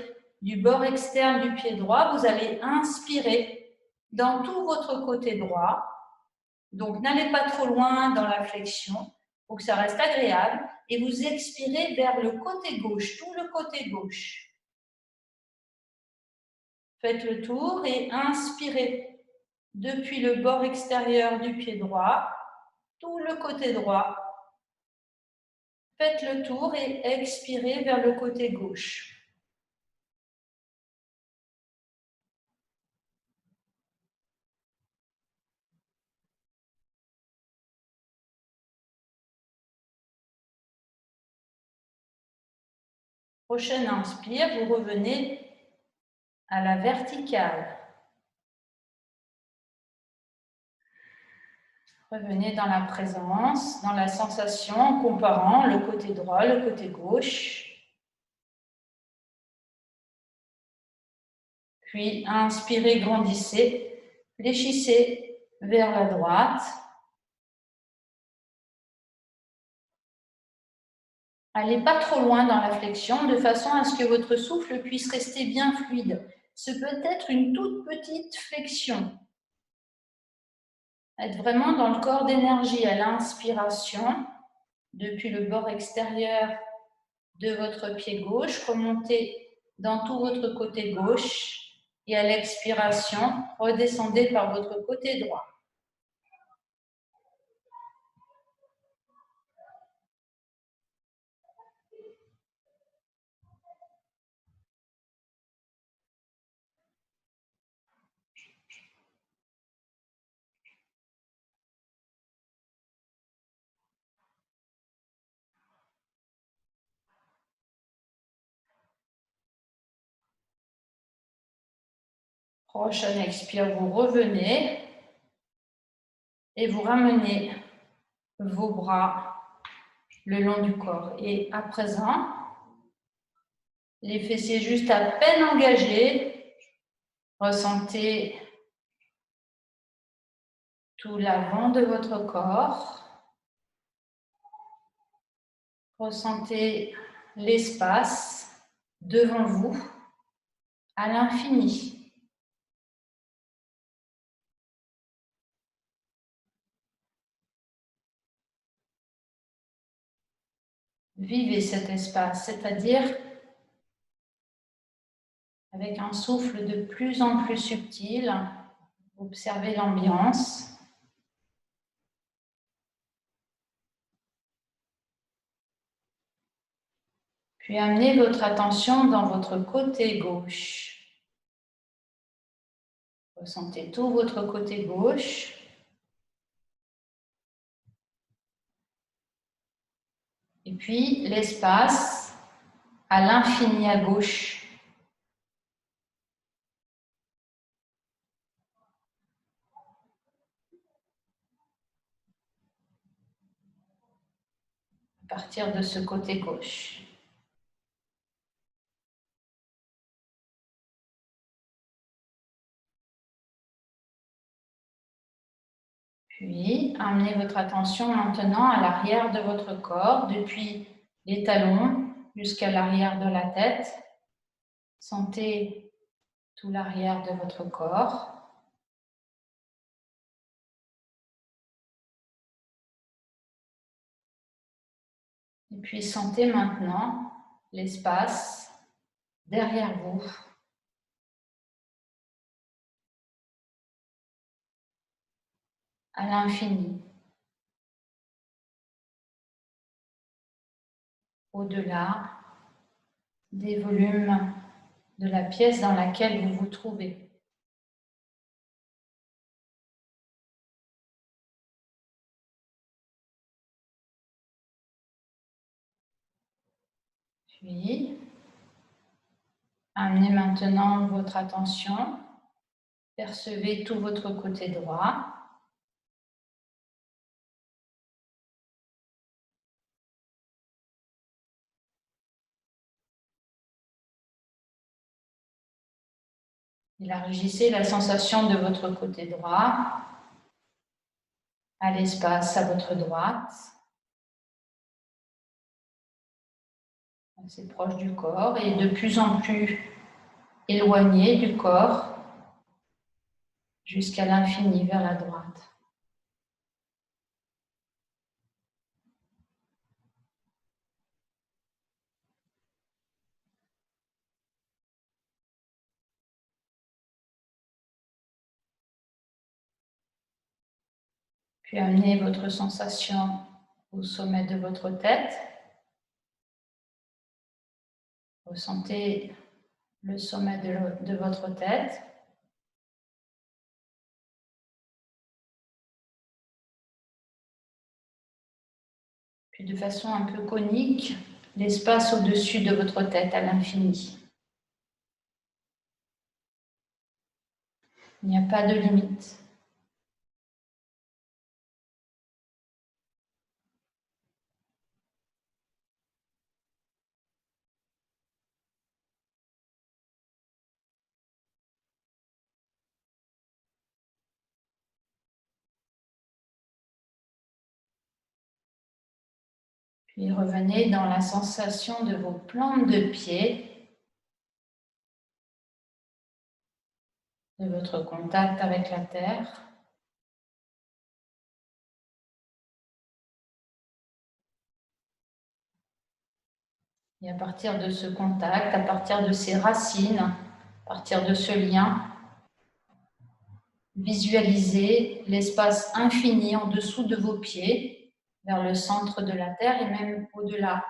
du bord externe du pied droit, vous allez inspirer dans tout votre côté droit. Donc, n'allez pas trop loin dans la flexion pour que ça reste agréable. Et vous expirez vers le côté gauche, tout le côté gauche. Faites le tour et inspirez depuis le bord extérieur du pied droit, tout le côté droit. Faites le tour et expirez vers le côté gauche. Prochaine inspire, vous revenez à la verticale. Revenez dans la présence, dans la sensation, en comparant le côté droit, le côté gauche. Puis, inspirez, grandissez, fléchissez vers la droite. Allez pas trop loin dans la flexion, de façon à ce que votre souffle puisse rester bien fluide. Ce peut être une toute petite flexion. Être vraiment dans le corps d'énergie à l'inspiration, depuis le bord extérieur de votre pied gauche, remontez dans tout votre côté gauche et à l'expiration, redescendez par votre côté droit. Prochaine expire, vous revenez et vous ramenez vos bras le long du corps. Et à présent, les fessiers juste à peine engagés, ressentez tout l'avant de votre corps. Ressentez l'espace devant vous à l'infini. Vivez cet espace, c'est-à-dire avec un souffle de plus en plus subtil, observez l'ambiance. Puis amenez votre attention dans votre côté gauche. Ressentez tout votre côté gauche. Et puis l'espace à l'infini à gauche. À partir de ce côté gauche. Puis, amenez votre attention maintenant à l'arrière de votre corps, depuis les talons jusqu'à l'arrière de la tête. Sentez tout l'arrière de votre corps. Et puis, sentez maintenant l'espace derrière vous. À l'infini. Au-delà des volumes de la pièce dans laquelle vous vous trouvez. Puis, amenez maintenant votre attention, percevez tout votre côté droit. Élargissez la sensation de votre côté droit à l'espace à votre droite. C'est proche du corps et de plus en plus éloigné du corps jusqu'à l'infini vers la droite. Puis amenez votre sensation au sommet de votre tête. Ressentez le sommet de votre tête. Puis de façon un peu conique, l'espace au-dessus de votre tête à l'infini. Il n'y a pas de limite. Puis revenez dans la sensation de vos plantes de pied, de votre contact avec la terre. Et à partir de ce contact, à partir de ces racines, à partir de ce lien, visualisez l'espace infini en dessous de vos pieds, vers le centre de la Terre et même au-delà,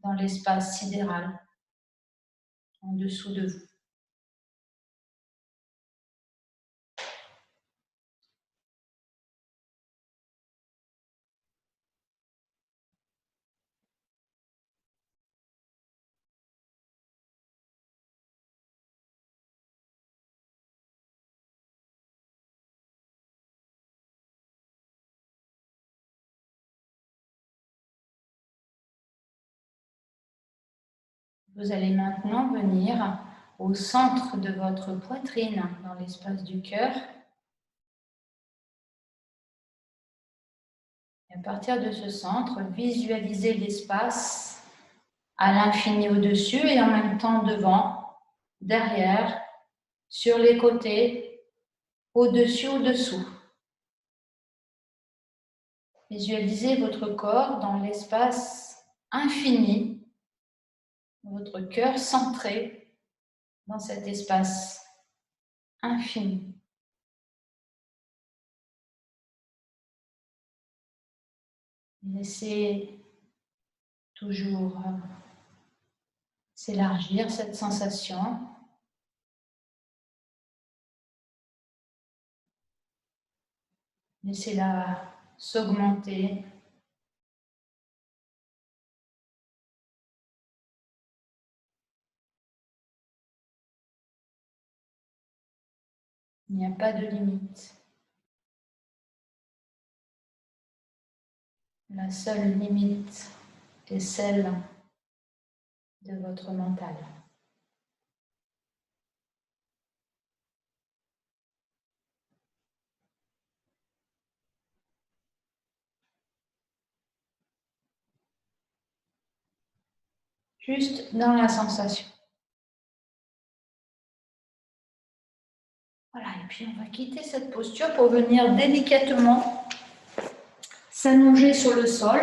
dans l'espace sidéral, en dessous de vous. Vous allez maintenant venir au centre de votre poitrine, dans l'espace du cœur. Et à partir de ce centre, visualisez l'espace à l'infini au-dessus et en même temps devant, derrière, sur les côtés, au-dessus, au-dessous. Visualisez votre corps dans l'espace infini, votre cœur centré dans cet espace infini. Laissez toujours s'élargir cette sensation. Laissez-la s'augmenter. Il n'y a pas de limite. La seule limite est celle de votre mental. Juste dans la sensation. Voilà, et puis on va quitter cette posture pour venir délicatement s'allonger sur le sol.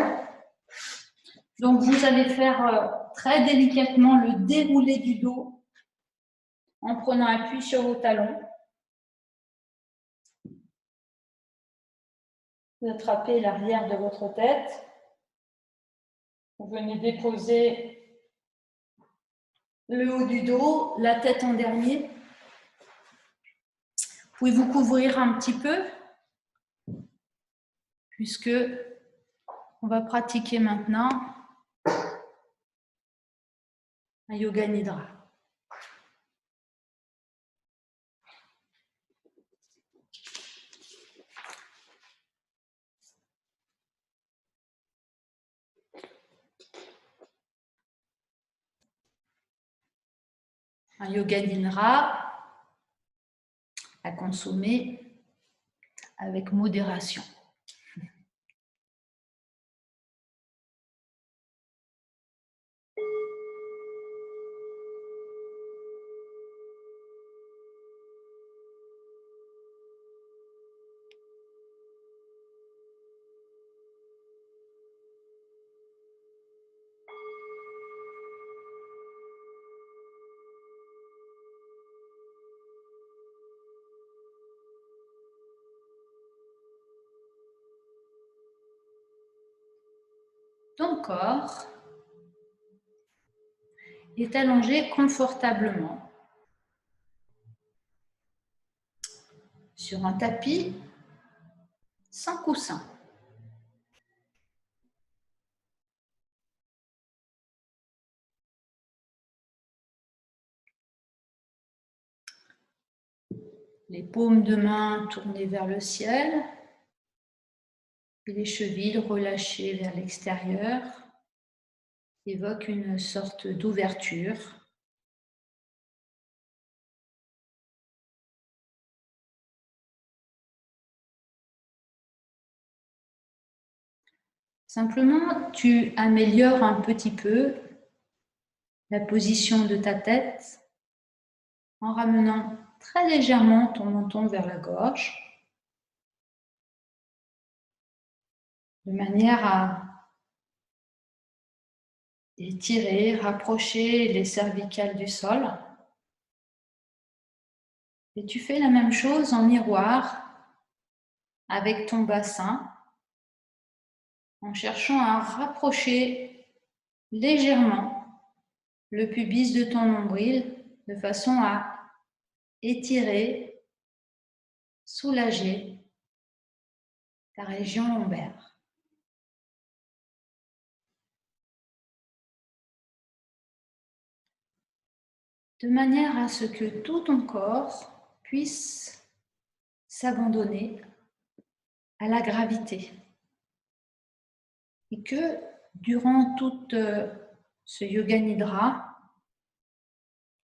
Donc vous allez faire très délicatement le déroulé du dos en prenant appui sur vos talons. Vous attrapez l'arrière de votre tête. Vous venez déposer le haut du dos, la tête en dernier. Vous pouvez vous couvrir un petit peu, puisque on va pratiquer maintenant un yoga nidra. Un yoga nidra à consommer avec modération. Ton corps est allongé confortablement sur un tapis sans coussin. Les paumes de main tournées vers le ciel et les chevilles relâchées vers l'extérieur évoquent une sorte d'ouverture. Simplement, tu améliores un petit peu la position de ta tête en ramenant très légèrement ton menton vers la gorge, de manière à étirer, rapprocher les cervicales du sol. Et tu fais la même chose en miroir avec ton bassin, en cherchant à rapprocher légèrement le pubis de ton nombril de façon à étirer, soulager ta région lombaire. De manière à ce que tout ton corps puisse s'abandonner à la gravité et que durant tout ce yoga nidra,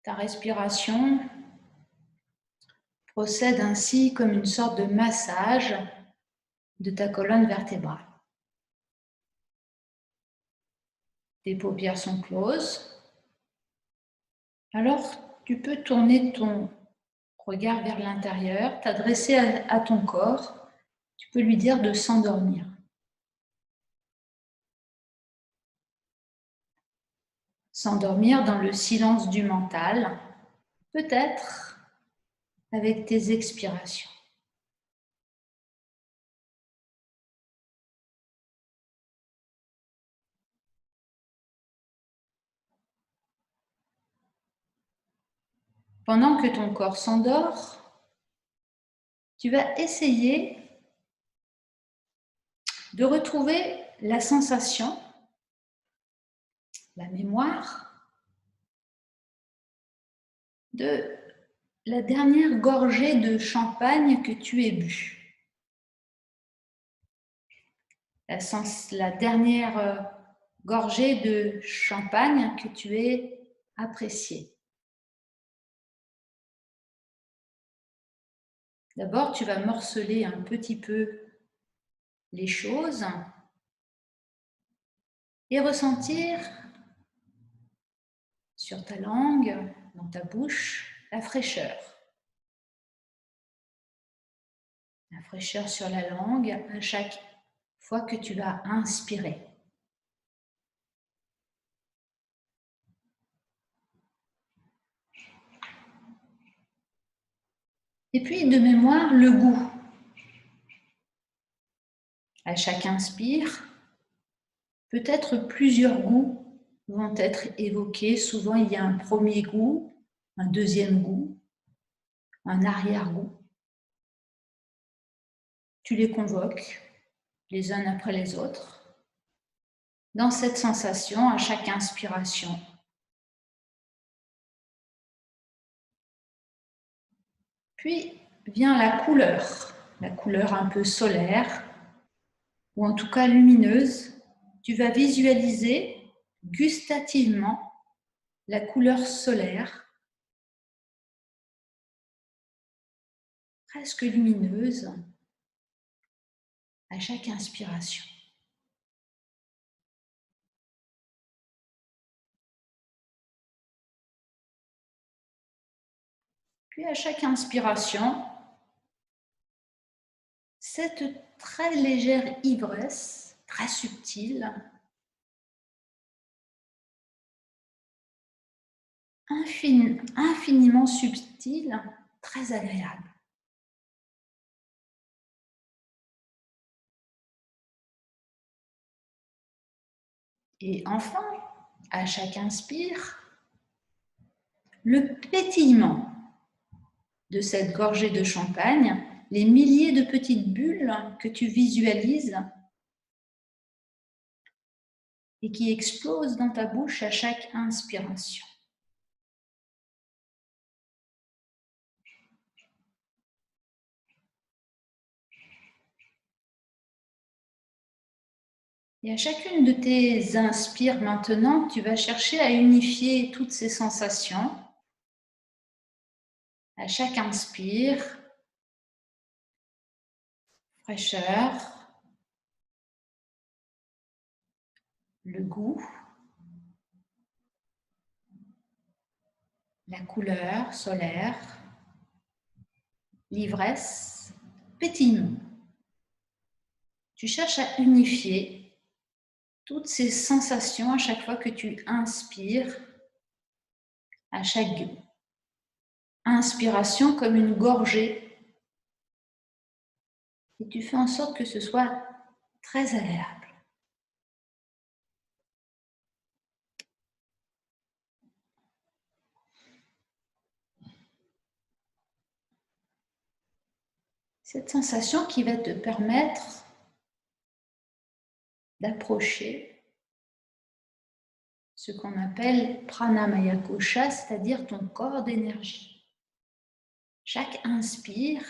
ta respiration procède ainsi comme une sorte de massage de ta colonne vertébrale. Tes paupières sont closes. Alors, tu peux tourner ton regard vers l'intérieur, t'adresser à ton corps. Tu peux lui dire de s'endormir. S'endormir dans le silence du mental, peut-être avec tes expirations. Pendant que ton corps s'endort, tu vas essayer de retrouver la sensation, la mémoire de la dernière gorgée de champagne que tu aies bu. La dernière gorgée de champagne que tu aies appréciée. D'abord, tu vas morceler un petit peu les choses et ressentir sur ta langue, dans ta bouche, la fraîcheur. La fraîcheur sur la langue à chaque fois que tu vas inspirer. Et puis, de mémoire, le goût. À chaque inspire, peut-être plusieurs goûts vont être évoqués. Souvent, il y a un premier goût, un deuxième goût, un arrière-goût. Tu les convoques les uns après les autres dans cette sensation à chaque inspiration. Puis vient la couleur un peu solaire ou en tout cas lumineuse. Tu vas visualiser gustativement la couleur solaire, presque lumineuse, à chaque inspiration. Puis à chaque inspiration, cette très légère ivresse, très subtile, infiniment subtile, très agréable. Et enfin, à chaque inspire, le pétillement de cette gorgée de champagne, les milliers de petites bulles que tu visualises et qui explosent dans ta bouche à chaque inspiration. Et à chacune de tes inspires maintenant, tu vas chercher à unifier toutes ces sensations. À chaque inspire, fraîcheur. le goût, la couleur solaire, l'ivresse, pétillement. Tu cherches à unifier toutes ces sensations à chaque fois que tu inspires, à chaque inspiration comme une gorgée. Et tu fais en sorte que ce soit très agréable. Cette sensation qui va te permettre d'approcher ce qu'on appelle pranamaya kosha, c'est-à-dire ton corps d'énergie. Chaque inspire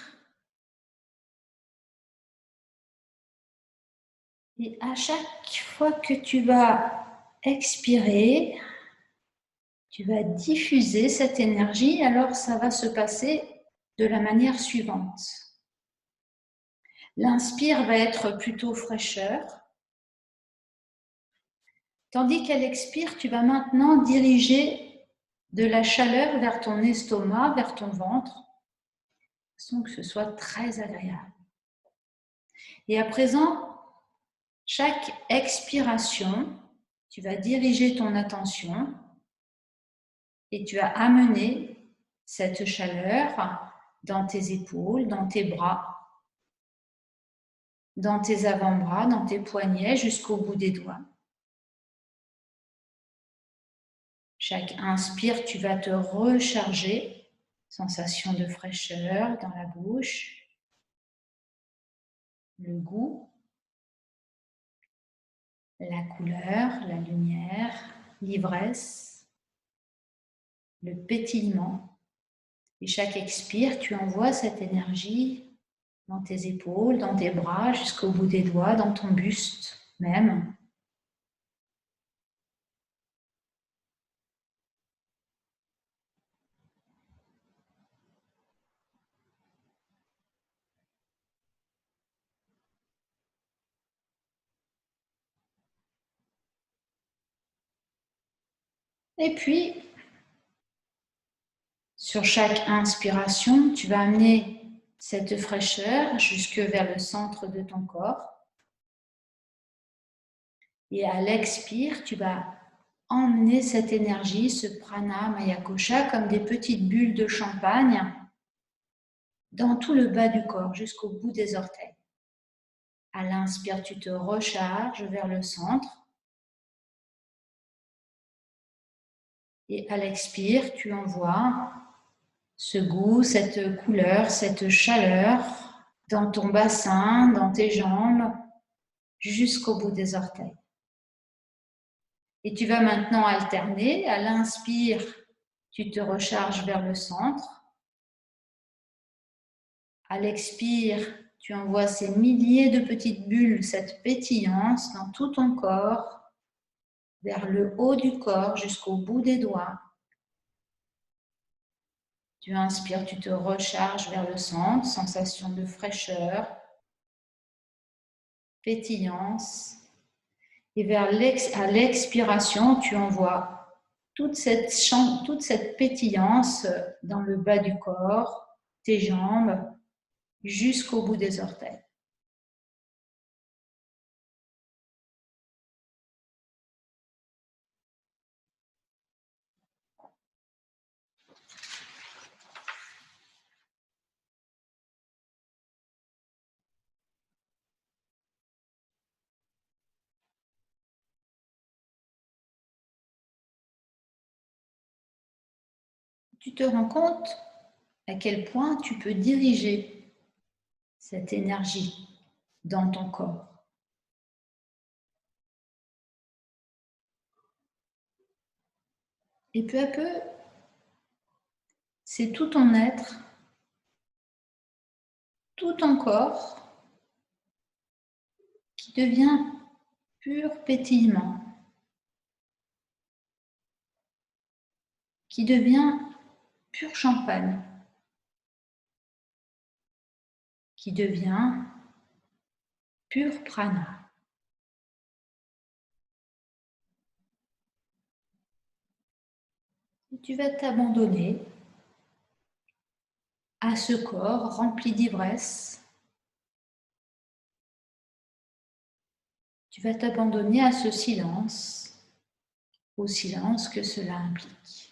et à chaque fois que tu vas expirer, tu vas diffuser cette énergie, alors ça va se passer de la manière suivante. L'inspire va être plutôt fraîcheur, tandis qu'à l'expire, tu vas maintenant diriger de la chaleur vers ton estomac, vers ton ventre, de façon que ce soit très agréable. Et à présent, chaque expiration, tu vas diriger ton attention et tu vas amener cette chaleur dans tes épaules, dans tes bras, dans tes avant-bras, dans tes poignets, jusqu'au bout des doigts. Chaque inspire, tu vas te recharger, sensation de fraîcheur dans la bouche, le goût, la couleur, la lumière, l'ivresse, le pétillement. Et chaque expire, tu envoies cette énergie dans tes épaules, dans tes bras, jusqu'au bout des doigts, dans ton buste même. Et puis, sur chaque inspiration, tu vas amener cette fraîcheur jusque vers le centre de ton corps. Et à l'expire, tu vas emmener cette énergie, ce prana maya kosha, comme des petites bulles de champagne dans tout le bas du corps, jusqu'au bout des orteils. À l'inspire, tu te recharges vers le centre. Et à l'expire, tu envoies ce goût, cette couleur, cette chaleur dans ton bassin, dans tes jambes, jusqu'au bout des orteils. Et tu vas maintenant alterner. À l'inspire, tu te recharges vers le centre. À l'expire, tu envoies ces milliers de petites bulles, cette pétillance dans tout ton corps, vers le haut du corps jusqu'au bout des doigts. Tu inspires, tu te recharges vers le centre, sensation de fraîcheur, pétillance. Et à l'expiration, tu envoies toute cette pétillance dans le bas du corps, tes jambes, jusqu'au bout des orteils. Tu te rends compte à quel point tu peux diriger cette énergie dans ton corps. Et peu à peu, c'est tout ton être, tout ton corps qui devient pur pétillement, qui devient pur champagne, qui devient pur prana. tu vas t'abandonner à ce corps rempli d'ivresse. Tu vas t'abandonner à ce silence, au silence que cela implique.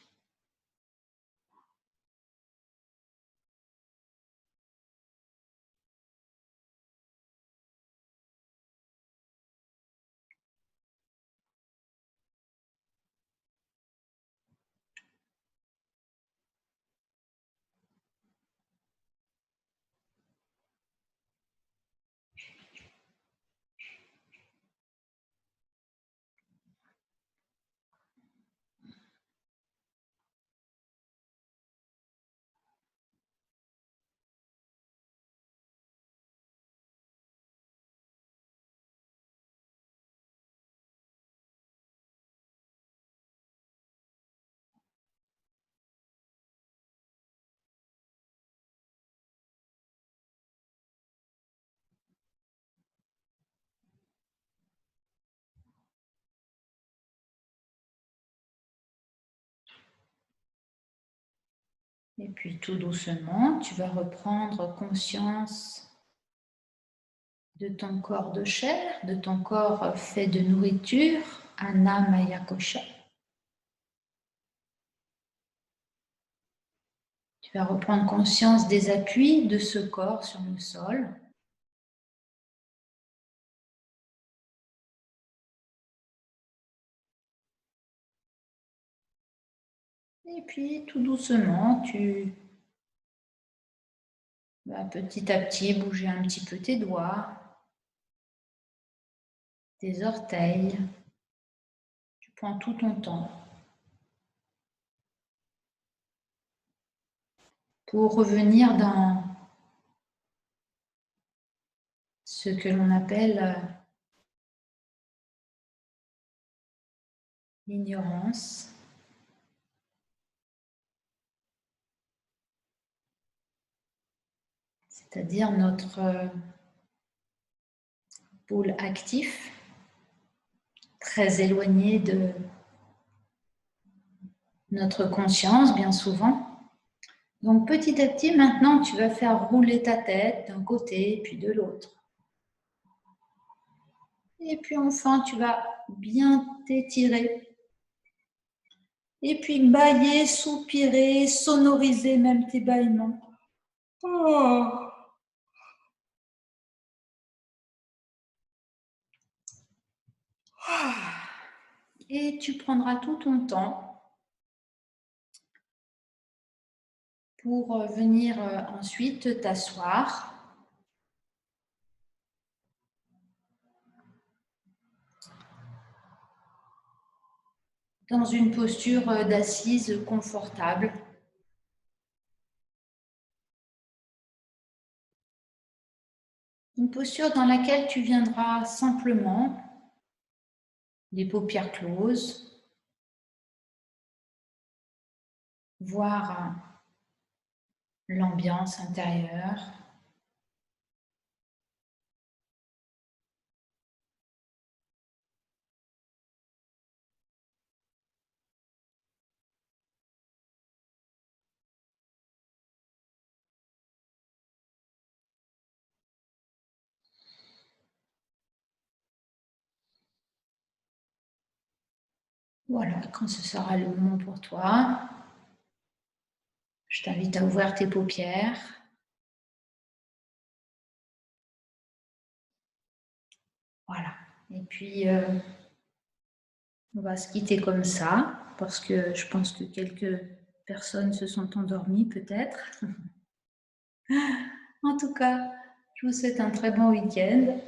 Et puis tout doucement, tu vas reprendre conscience de ton corps de chair, de ton corps fait de nourriture, Annamaya Kosha. Tu vas reprendre conscience des appuis de ce corps sur le sol. Et puis tout doucement, tu vas petit à petit bouger un petit peu tes doigts, tes orteils. Tu prends tout ton temps pour revenir dans ce que l'on appelle l'ignorance. C'est-à-dire notre pôle actif, très éloigné de notre conscience, bien souvent. Donc petit à petit, maintenant, tu vas faire rouler ta tête d'un côté puis de l'autre. Et puis enfin, tu vas bien t'étirer. Et puis bâiller, soupirer, sonoriser même tes bâillements. Oh. Et tu prendras tout ton temps pour venir ensuite t'asseoir. Dans une posture d'assise confortable. Une posture dans laquelle tu viendras simplement, les paupières closes, voir l'ambiance intérieure. Voilà, quand ce sera le moment pour toi, je t'invite à ouvrir tes paupières. Voilà. Et puis, on va se quitter comme ça, parce que je pense que quelques personnes se sont endormies peut-être. En tout cas, je vous souhaite un très bon week-end.